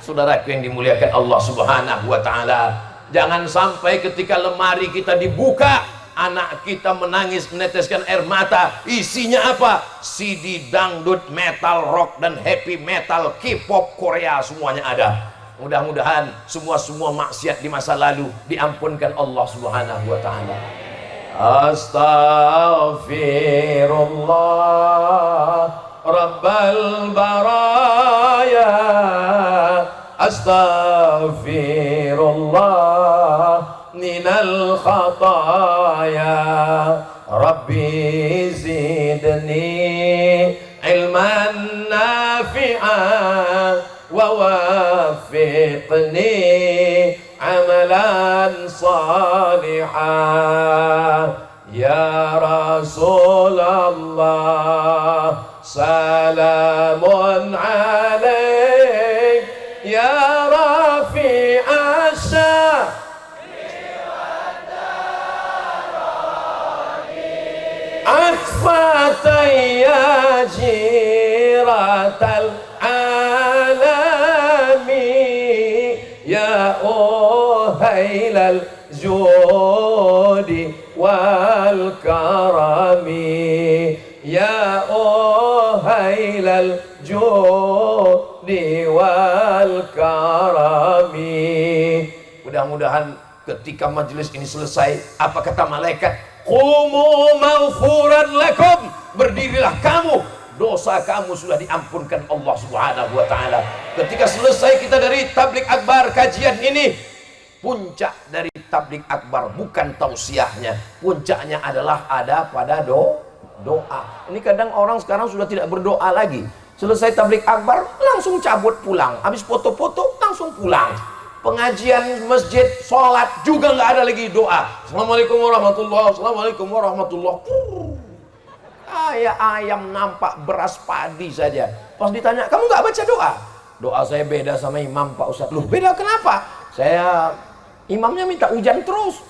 Saudaraku yang dimuliakan Allah Subhanahu wa Ta'ala, jangan sampai ketika lemari kita dibuka, anak kita menangis meneteskan air mata. Isinya apa? CD dangdut, metal, rock, dan happy metal, K-pop, Korea, semuanya ada. Mudah-mudahan semua maksiat di masa lalu diampunkan Allah Subhanahu wa Ta'ala. Astaghfirullah Rabbal baraya, astaghfirullah minal khataya, Rabbi zidni ilman nafi'an wa waffiqni amalan salihan. Ya Rasulullah salamun alaik, ya rafi'a syah akfatay ya jiratal alami, ya uhailal judi wal karami, ya uhailal judi wal karami. Mudah-mudahan ketika majelis ini selesai, apa kata malaikat? Qumu maghfuran lakum, berdirilah kamu, dosa kamu sudah diampunkan Allah Subhanahu wa taala. Ketika selesai kita dari tablik akbar kajian ini, puncak dari tablik akbar bukan tausiahnya, puncaknya adalah ada pada doa. Ini kadang orang sekarang sudah tidak berdoa lagi. Selesai tablik akbar langsung cabut pulang, habis foto-foto langsung pulang. Pengajian masjid, sholat juga nggak ada lagi doa. Assalamualaikum warahmatullahi wabarakatuh. Assalamualaikum warahmatullahi wabarakatuh. Kayak ayam nampak beras padi saja. Pas ditanya, kamu nggak baca doa? Doa saya beda sama imam Pak Ustadz. Loh, beda kenapa? Saya imamnya minta hujan terus.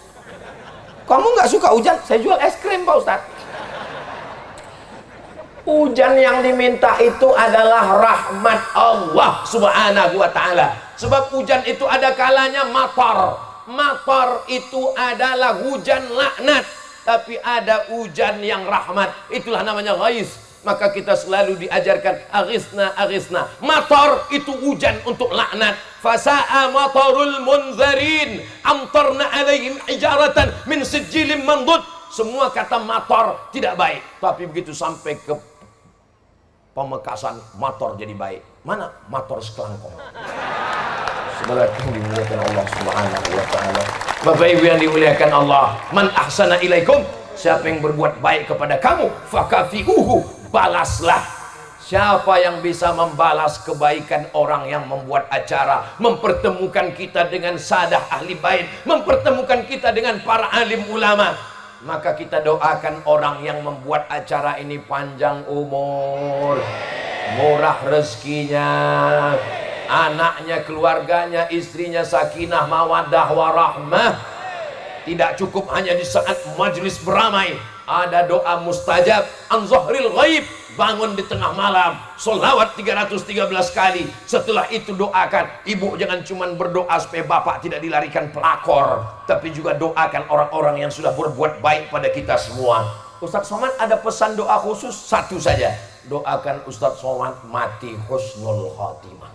Kamu nggak suka hujan? Saya jual es krim Pak Ustadz. Hujan yang diminta itu adalah rahmat Allah Subhanahu wa ta'ala. Sebab hujan itu ada kalanya matar. Matar itu adalah hujan laknat. Tapi ada hujan yang rahmat. Itulah namanya ghais. Maka kita selalu diajarkan aghisna, aghisna. Matar itu hujan untuk laknat. Fasa'a matarul munzarin. Amtarna alaihim ijaratan min sijilin mandud. Semua kata matar tidak baik. Tapi begitu sampai ke Pamekasan, motor jadi baik. Mana? Motor sekelangkong. Saudara yang dimuliakan Allah Subhanahu wa ta'ala. Bapak Ibu yang dimuliakan Allah, man ahsana ilaikum, siapa yang berbuat baik kepada kamu, fakafiuhu, balaslah. Siapa yang bisa membalas kebaikan orang yang membuat acara, mempertemukan kita dengan sadah ahli bait, mempertemukan kita dengan para alim ulama, maka kita doakan orang yang membuat acara ini panjang umur, murah rezekinya, anaknya, keluarganya, istrinya sakinah, mawaddah, warahmah. Tidak cukup hanya di saat majelis beramai, ada doa mustajab an zahril ghaib. Bangun di tengah malam, sholawat 313 kali. Setelah itu doakan. Ibu jangan cuma berdoa supaya bapak tidak dilarikan pelakor, tapi juga doakan orang-orang yang sudah berbuat baik pada kita semua. Ustadz Somad ada pesan doa khusus satu saja. Doakan Ustadz Somad mati husnul khotimah.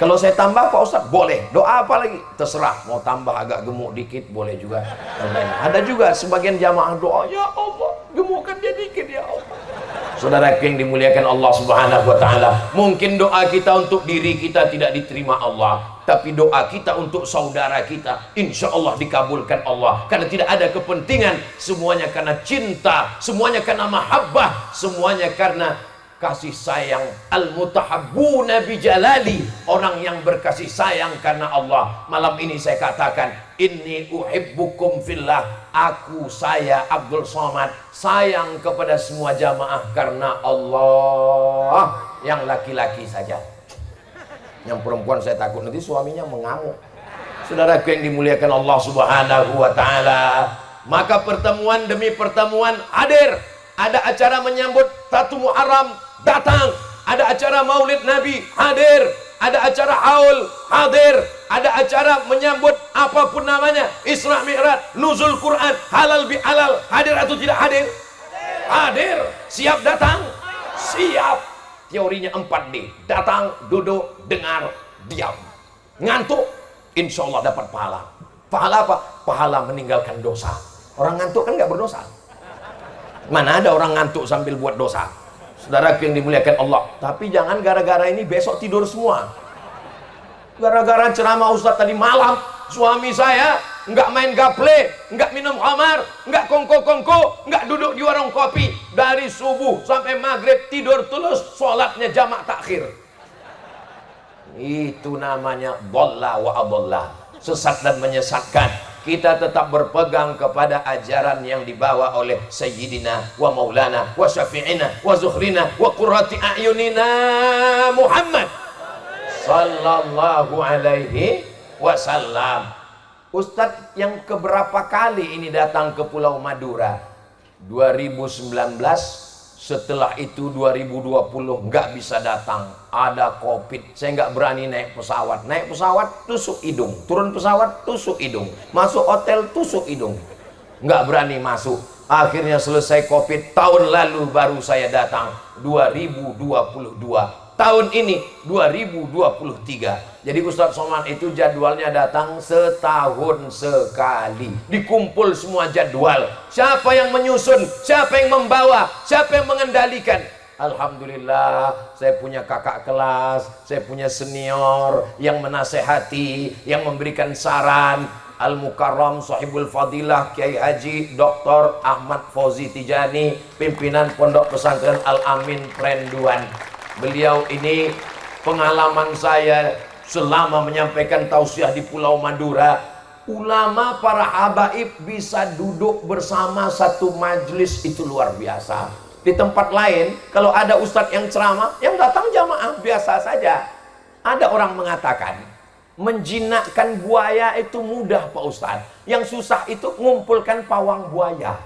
Kalau saya tambah Pak Ustadz boleh. Doa apa lagi? Terserah. Mau tambah agak gemuk dikit boleh juga. Ada juga sebagian jamaah doa, ya Allah gemukkan dia dikit ya Allah. Saudara yang dimuliakan Allah Subhanahu wa ta'ala, mungkin doa kita untuk diri kita tidak diterima Allah, tapi doa kita untuk saudara kita insya Allah dikabulkan Allah. Karena tidak ada kepentingan, semuanya karena cinta, semuanya karena mahabbah, semuanya karena kasih sayang. Al-mutahabbuna bijalali, orang yang berkasih sayang karena Allah. Malam ini saya katakan, inni uhibbukum fillah, aku, saya Abdul Somad sayang kepada semua jamaah karena Allah. Yang laki-laki saja, yang perempuan saya takut nanti suaminya mengamuk. Saudaraku yang dimuliakan Allah Subhanahu wa ta'ala, maka pertemuan demi pertemuan hadir. Ada acara menyambut 1 Muharram, datang. Ada acara Maulid Nabi, hadir. Ada acara haul, hadir. Ada acara menyambut apapun namanya, Isra Mi'raj, nuzul Quran, halal bihalal, hadir atau tidak hadir? Hadir. Siap datang? Siap. Teorinya 4D. Datang, duduk, dengar, diam. Ngantuk, insya Allah dapat pahala. Pahala apa? Pahala meninggalkan dosa. Orang ngantuk kan nggak berdosa. Mana ada orang ngantuk sambil buat dosa? Saudara yang dimuliakan Allah. Tapi jangan gara-gara ini besok tidur semua. Gara-gara ceramah Ustadz tadi malam, suami saya nggak main gaple, nggak minum khamar, nggak kongko-kongko, nggak duduk di warung kopi. Dari subuh sampai maghrib tidur tulus, sholatnya jamak takhir. Itu namanya dhalla wa adalla, sesat dan menyesatkan. Kita tetap berpegang kepada ajaran yang dibawa oleh Sayyidina wa Maulana wa Syafi'ina wa Zuhrina wa Qurrati A'yunina Muhammad sallallahu alaihi wasallam. Ustadz yang keberapa kali ini datang ke Pulau Madura? 2019, setelah itu 2020 nggak bisa datang, ada COVID, saya nggak berani naik pesawat. Naik pesawat tusuk hidung, turun pesawat tusuk hidung, masuk hotel tusuk hidung, nggak berani masuk. Akhirnya selesai Covid, tahun lalu baru saya datang 2022. Tahun ini 2023. Jadi Ustadz Somad itu jadwalnya datang setahun sekali. Dikumpul semua jadwal. Siapa yang menyusun, siapa yang membawa, siapa yang mengendalikan. Alhamdulillah, saya punya kakak kelas, saya punya senior yang menasehati, yang memberikan saran. Al-Mukarram Sahibul Fadilah Kiai Haji Dr. Ahmad Fauzi Tijani, pimpinan Pondok Pesantren Al-Amin Prenduan. Beliau ini pengalaman saya selama menyampaikan tausiah di Pulau Madura. Ulama para habaib bisa duduk bersama satu majelis, itu luar biasa. Di tempat lain kalau ada ustadz yang ceramah, yang datang jamaah biasa saja. Ada orang mengatakan menjinakkan buaya itu mudah Pak Ustadz, yang susah itu ngumpulkan pawang buaya.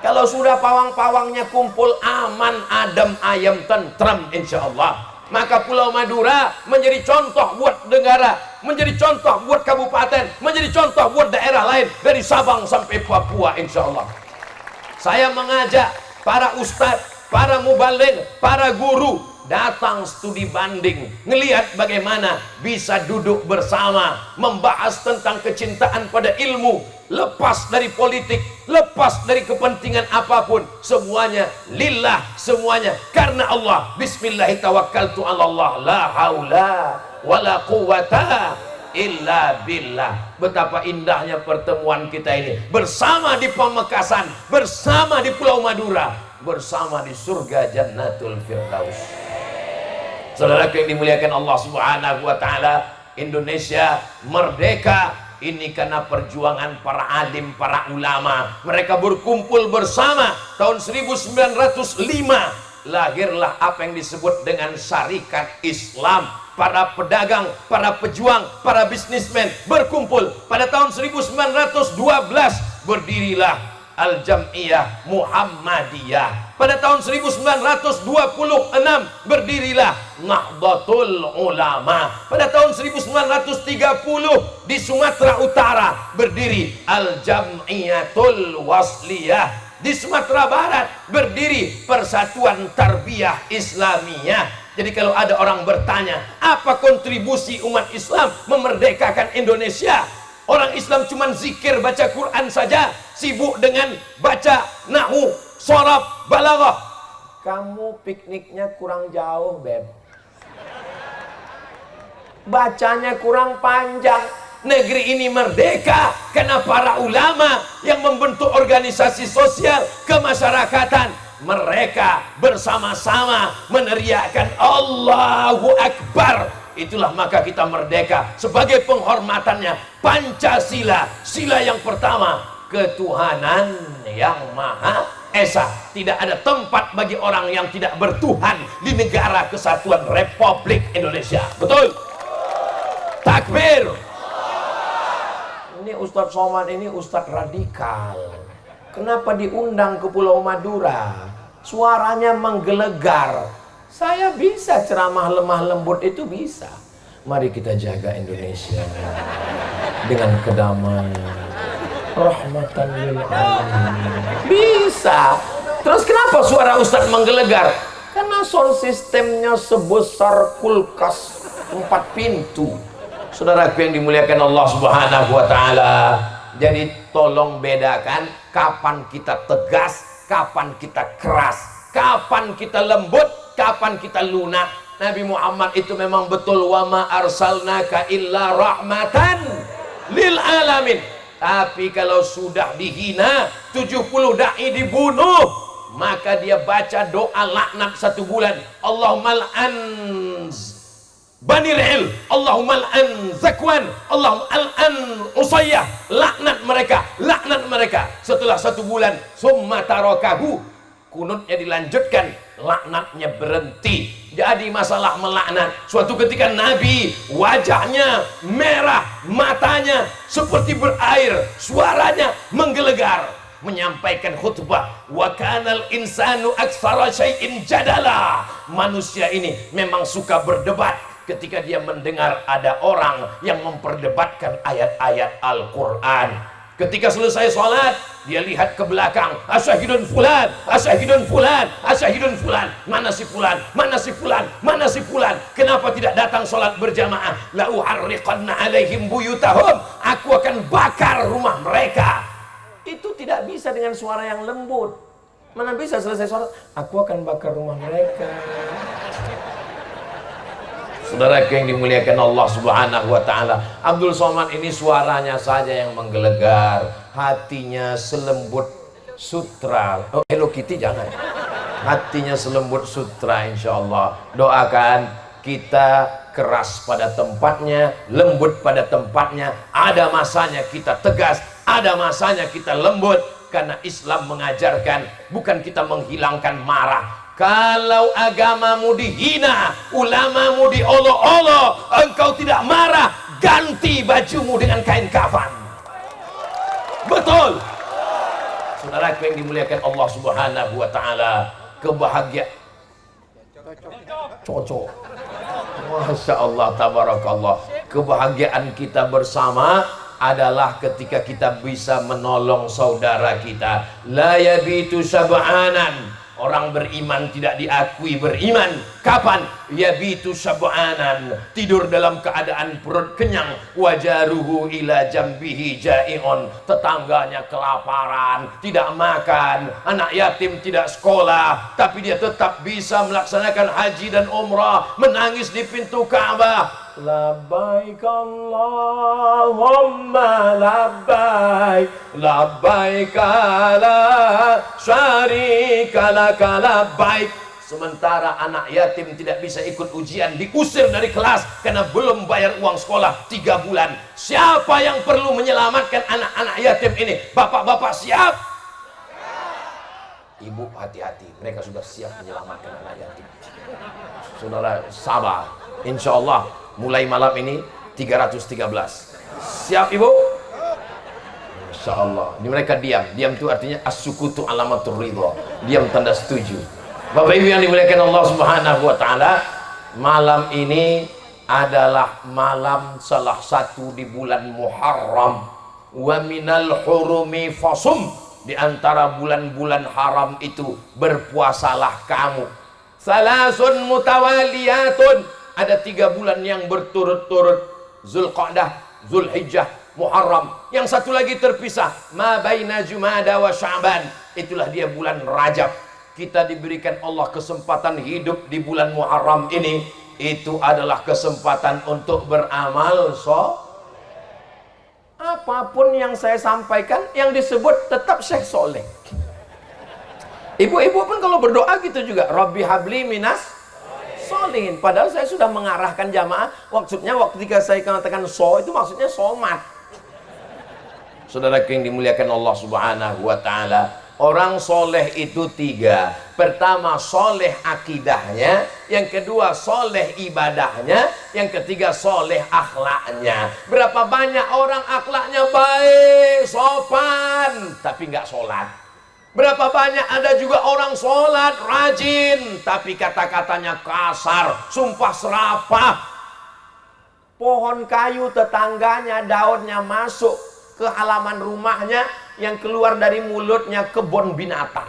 Kalau sudah pawang-pawangnya kumpul, aman, adem, ayam, tentrem insya Allah, maka Pulau Madura menjadi contoh buat negara, menjadi contoh buat kabupaten, menjadi contoh buat daerah lain dari Sabang sampai Papua insya Allah. Saya mengajak para ustadz, para mubaligh, para guru datang studi banding, ngelihat bagaimana bisa duduk bersama membahas tentang kecintaan pada ilmu, lepas dari politik, lepas dari kepentingan apapun, semuanya lillah, semuanya karena Allah. Bismillahirrahmanirrahim. La haula wala quwata illa billah. Betapa indahnya pertemuan kita ini, bersama di Pamekasan, bersama di Pulau Madura, bersama di surga Jannatul Firdaus. Saudara yang dimuliakan Allah Subhanahu wa taala, Indonesia merdeka ini karena perjuangan para alim, para ulama. Mereka berkumpul bersama tahun 1905, lahirlah apa yang disebut dengan Syarikat Islam. Para pedagang, para pejuang, para bisnismen berkumpul. Pada tahun 1912 berdirilah Al-Jam'iyah Muhammadiyah. Pada tahun 1926 berdirilah Nahdlatul Ulama. Pada tahun 1930 di Sumatera Utara berdiri Al-Jam'iyatul Wasliyah. Di Sumatera Barat berdiri Persatuan Tarbiyah Islamiyah. Jadi kalau ada orang bertanya, apa kontribusi umat Islam memerdekakan Indonesia? Orang Islam cuma zikir, baca Quran saja, sibuk dengan baca nahu, shorab, balaghah. Kamu pikniknya kurang jauh, Beb. Bacanya kurang panjang. Negeri ini merdeka karena para ulama yang membentuk organisasi sosial kemasyarakatan. Mereka bersama-sama meneriakkan Allahu Akbar. Itulah maka kita merdeka. Sebagai penghormatannya Pancasila, sila yang pertama, ketuhanan yang Maha Esa. Tidak ada tempat bagi orang yang tidak bertuhan di negara kesatuan Republik Indonesia. Betul? Takbir. Ini Ustadz Somad ini Ustadz radikal. Kenapa diundang ke Pulau Madura? Suaranya menggelegar. Saya bisa ceramah lemah lembut, itu bisa. Mari kita jaga Indonesia dengan kedamaian, rahmatan lil alamin. Bisa. Terus kenapa suara Ustadz menggelegar? Karena sound sistemnya sebesar kulkas 4 pintu. Saudaraku yang dimuliakan Allah Subhanahu wa taala. Jadi tolong bedakan kapan kita tegas, kapan kita keras, kapan kita lembut, kapan kita lunak. Nabi Muhammad itu memang betul, wa ma arsalnaka illa rahmatan lil alamin. Tapi kalau sudah dihina, 70 dai dibunuh, maka dia baca doa laknat 1 bulan. Allahumma al'an Bani Ra'il, Allahumma al'an Zakwan, Allahumma al'an Usayyah. Laknat mereka, laknat mereka. Setelah 1 bulan, summa tarakahu, kunutnya dilanjutkan, laknatnya berhenti. Jadi masalah melaknat, suatu ketika Nabi wajahnya merah, matanya seperti berair, suaranya menggelegar, menyampaikan khutbah. Wa kanal insanu aktsara syai'in jadala. Manusia ini memang suka berdebat. Ketika dia mendengar ada orang yang memperdebatkan ayat-ayat Al-Quran, Ketika selesai sholat, dia lihat ke belakang, asyahidun fulan, asyahidun fulan, asyahidun fulan. Mana si fulan? Mana si fulan? Mana si fulan? Kenapa tidak datang sholat berjamaah? La uharriqanna alaihim buyutahum. Aku akan bakar rumah mereka. Itu tidak bisa dengan suara yang lembut. Mana bisa selesai sholat, aku akan bakar rumah mereka. Saudara yang dimuliakan Allah Subhanahu wa taala, Abdul Somad ini suaranya saja yang menggelegar, hatinya selembut sutra. Oh, Hello Kitty jangan. Hatinya selembut sutra, insyaallah. Doakan kita keras pada tempatnya, lembut pada tempatnya. Ada masanya kita tegas, ada masanya kita lembut, karena Islam mengajarkan bukan kita menghilangkan marah. Kalau agamamu dihina, ulamamu diolok-olok, engkau tidak marah, ganti bajumu dengan kain kafan. Betul. Saudaraku yang dimuliakan Allah Subhanahu wa taala, kebahagiaan cocok. Masya Allah, tabarakallah. Kebahagiaan kita bersama adalah ketika kita bisa menolong saudara kita. La yabitu sab'anan. Orang beriman tidak diakui beriman. Kapan? Yabitu sab'anan. Tidur dalam keadaan perut kenyang. Wajaruhu ila jambihi ja'i'un. Tetangganya kelaparan, tidak makan. Anak yatim tidak sekolah, tapi dia tetap bisa melaksanakan haji dan umrah, menangis di pintu Ka'bah. Labbaik Allahumma labbaik, labbaik la syarika laka labbaik. Sementara anak yatim tidak bisa ikut ujian, diusir dari kelas karena belum bayar uang sekolah 3 bulan. Siapa yang perlu menyelamatkan anak-anak yatim ini? Bapak-bapak siap? Ibu hati-hati, mereka sudah siap menyelamatkan anak yatim. Saudara sabar, insya Allah mulai malam ini 313. Siap ibu? Insya Allah. Ini mereka diam. Diam itu artinya as-sukutu alamatur ridha. Diam tanda setuju. Bapak ibu yang dimuliakan Allah Subhanahu wa taala, malam ini adalah malam salah satu di bulan Muharram. Wa minal hurumi fasum. Di antara bulan-bulan haram itu berpuasalah kamu. Salasun mutawaliyatun. Ada 3 bulan yang berturut-turut. Zulqa'dah, Zulhijjah, Muharram. Yang satu lagi terpisah. Ma baina Jumada wa Sya'ban. Itulah dia bulan Rajab. Kita diberikan Allah kesempatan hidup di bulan Muharram ini. Itu adalah kesempatan untuk beramal apapun yang saya sampaikan, yang disebut tetap Syekh Soleh. Ibu-ibu pun kalau berdoa gitu juga, Rabbi habli minas solihin. Padahal saya sudah mengarahkan jamaah, maksudnya ketika saya katakan itu maksudnya somat. Saudara yang dimuliakan Allah Subhanahu wa taala, orang soleh itu 3. Pertama, soleh akidahnya. Yang kedua, soleh ibadahnya. Yang ketiga, soleh akhlaknya. Berapa banyak orang akhlaknya baik, sopan, tapi nggak sholat. Berapa banyak ada juga orang sholat, rajin, tapi kata-katanya kasar, sumpah serapah. Pohon kayu tetangganya, daunnya masuk ke halaman rumahnya, yang keluar dari mulutnya kebun binatang.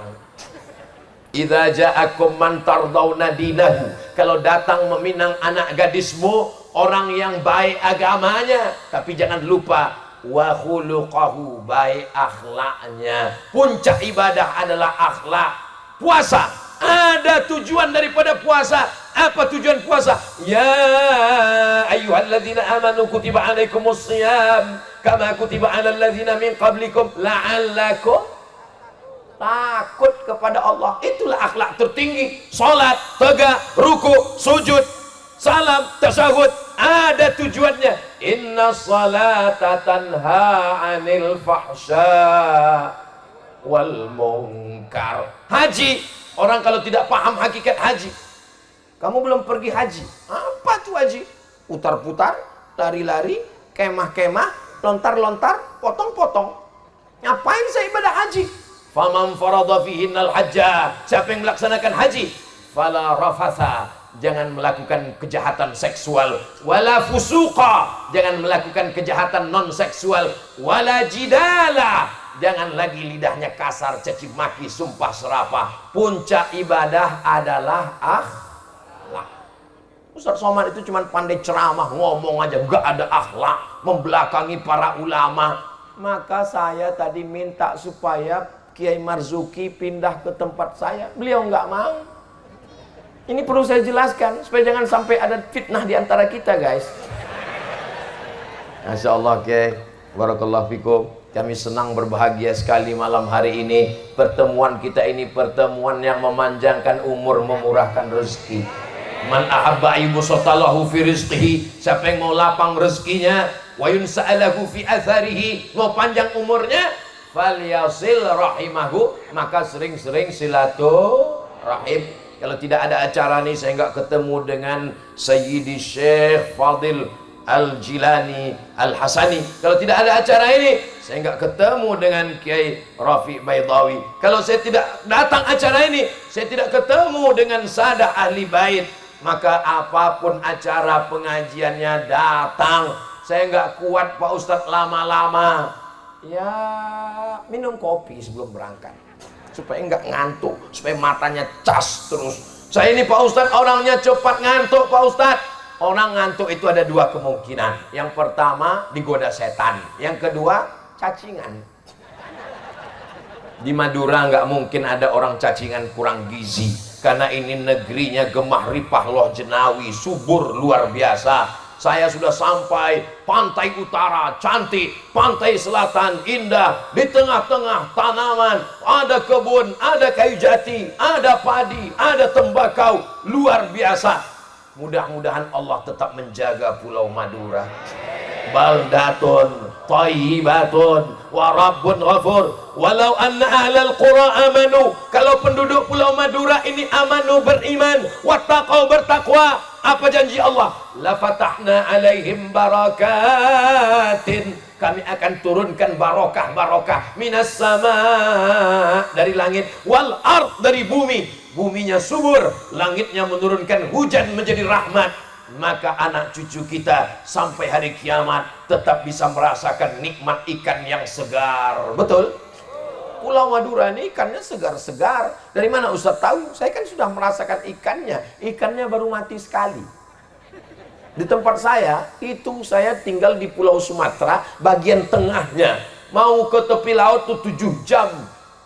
Idza ja'akum man tardawna dinahu. Kalau datang meminang anak gadismu, orang yang baik agamanya, tapi jangan lupa wa khuluqahu, baik akhlaknya. Puncak ibadah adalah akhlak. Puasa, ada tujuan daripada puasa. Apa tujuan puasa? Ya ayyuhalladzina amanu kutiba alaikumus shiyam kama kutiba alal ladzina min qablikum la'allakum. Takut kepada Allah, itulah akhlak tertinggi. Salat, tegak, ruku, sujud, salam, tasyahud, ada tujuannya. Inna salata tanha 'anil fahsya wal munkar. Haji, orang kalau tidak paham hakikat haji, kamu belum pergi haji. Apa tuh haji? Putar-putar, lari-lari, kemah-kemah, lontar-lontar, potong-potong. Ngapain saya ibadah haji? Faman farada fihinnal hajja. Siapa yang melaksanakan haji? fala rafatha, jangan melakukan kejahatan seksual, wala fusuqa, jangan melakukan kejahatan non seksual, wala jidala, jangan lagi lidahnya kasar, caci maki, sumpah serapah. Puncak ibadah adalah akhlak. Ustaz Somad itu cuma pandai ceramah, ngomong aja, nggak ada akhlak, membelakangi para ulama. Maka saya tadi minta supaya Kiai Marzuki pindah ke tempat saya, beliau nggak mau. Ini perlu saya jelaskan supaya jangan sampai ada fitnah di antara kita, guys. Masya Allah, Kiai, barakallahu fikum. Kami senang berbahagia sekali malam hari ini. Pertemuan kita ini pertemuan yang memanjangkan umur, memurahkan rezeki. Man ahabba yubsatalahu fi rizqihi, siapa yang mau lapang rezekinya, wa yunsa'alahu fi atharihi, mau panjang umurnya, falyasil rahimahu, maka sering-sering silaturahim. Kalau tidak ada acara nih, saya nggak ketemu dengan Sayyidi Syekh Fadil Al-Jilani Al-Hasani. Kalau tidak ada acara ini, saya nggak ketemu dengan Kiai Rafi Baidawi. Kalau saya tidak datang acara ini, saya tidak ketemu dengan Sadah Ahli Bait. Maka apapun acara pengajiannya datang. Saya nggak kuat Pak Ustadz lama-lama. Ya, minum kopi sebelum berangkat, supaya nggak ngantuk, supaya matanya cas terus. Saya ini Pak Ustadz orangnya cepat ngantuk Pak Ustadz. Orang ngantuk itu ada dua kemungkinan. Yang pertama digoda setan, yang kedua cacingan. Di Madura nggak mungkin ada orang cacingan kurang gizi, karena ini negerinya gemah ripah loh jenawi, subur luar biasa. Saya sudah sampai pantai utara cantik, pantai selatan indah, di tengah-tengah tanaman, ada kebun, ada kayu jati, ada padi, ada tembakau, luar biasa. Mudah-mudahan Allah tetap menjaga Pulau Madura. Baldatun thayyibatun wa rabbun ghafur walau anna ahlal qura amanu, kalau penduduk Pulau Madura ini amanu, beriman, wattaqau, bertakwa, apa janji Allah? La fatahna alaihim barakatin, kami akan turunkan barokah-barokah minas sama, dari langit, wal ard, dari bumi, buminya subur, langitnya menurunkan hujan menjadi rahmat. Maka anak cucu kita sampai hari kiamat tetap bisa merasakan nikmat ikan yang segar. Betul? Pulau Madura ini ikannya segar-segar. Dari mana Ustaz tahu? Saya kan sudah merasakan ikannya. Ikannya baru mati sekali. Di tempat saya, itu saya tinggal di Pulau Sumatera, bagian tengahnya. Mau ke tepi laut tuh 7 jam.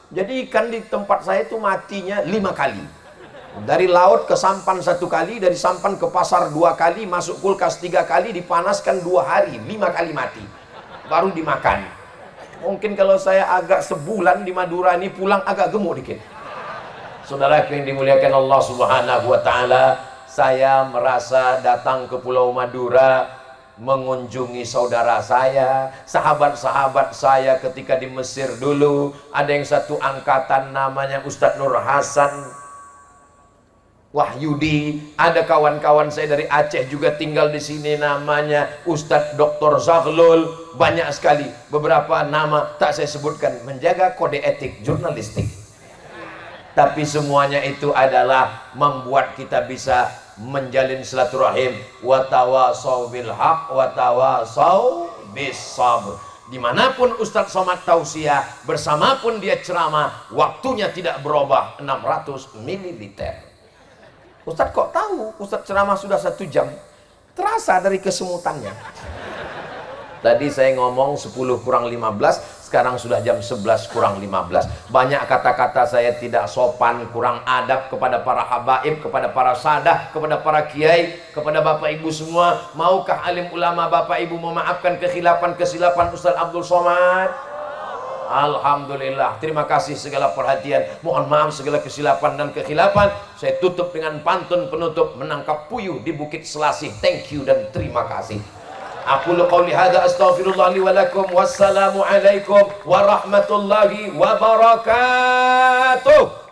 Jadi ikan di tempat saya itu matinya 5 kali. Dari laut ke sampan 1 kali, dari sampan ke pasar 2 kali, masuk kulkas 3 kali, dipanaskan 2 hari, 5 kali mati. Baru dimakan. Mungkin kalau saya agak sebulan di Madura ini pulang agak gemuk dikit. Saudara yang dimuliakan Allah Subhanahu wa taala, saya merasa datang ke Pulau Madura mengunjungi saudara saya, sahabat-sahabat saya ketika di Mesir dulu. Ada yang satu angkatan namanya Ustadz Nur Hasan Wahyudi, ada kawan-kawan saya dari Aceh juga tinggal di sini namanya Ustadz Dr. Zaghlul, banyak sekali, beberapa nama tak saya sebutkan, menjaga kode etik jurnalistik. Tapi semuanya itu adalah membuat kita bisa menjalin silaturahim, wa tawasau bil haq wa tawasau bis sabr. Dimanapun Ustadz Somad tausiah, bersama pun dia ceramah, waktunya tidak berubah, 600 ml. Ustadz kok tahu? Ustadz ceramah sudah 1 jam. Terasa dari kesemutannya. Tadi saya ngomong 10 kurang 15, sekarang sudah jam 11 kurang 15. Banyak kata-kata saya tidak sopan, kurang adab kepada para habaib, kepada para sadah, kepada para kiai, kepada bapak ibu semua. Maukah alim ulama bapak ibu memaafkan kesilapan Ustadz Abdul Somad? Alhamdulillah, terima kasih segala perhatian. Mohon maaf segala kesilapan dan kekhilapan. Saya tutup dengan pantun penutup, menangkap puyuh di Bukit Selasih. Thank you dan terima kasih. Aqulu qouli hadza astaghfirullah li wa lakum. Wassalamu alaikum warahmatullahi wabarakatuh.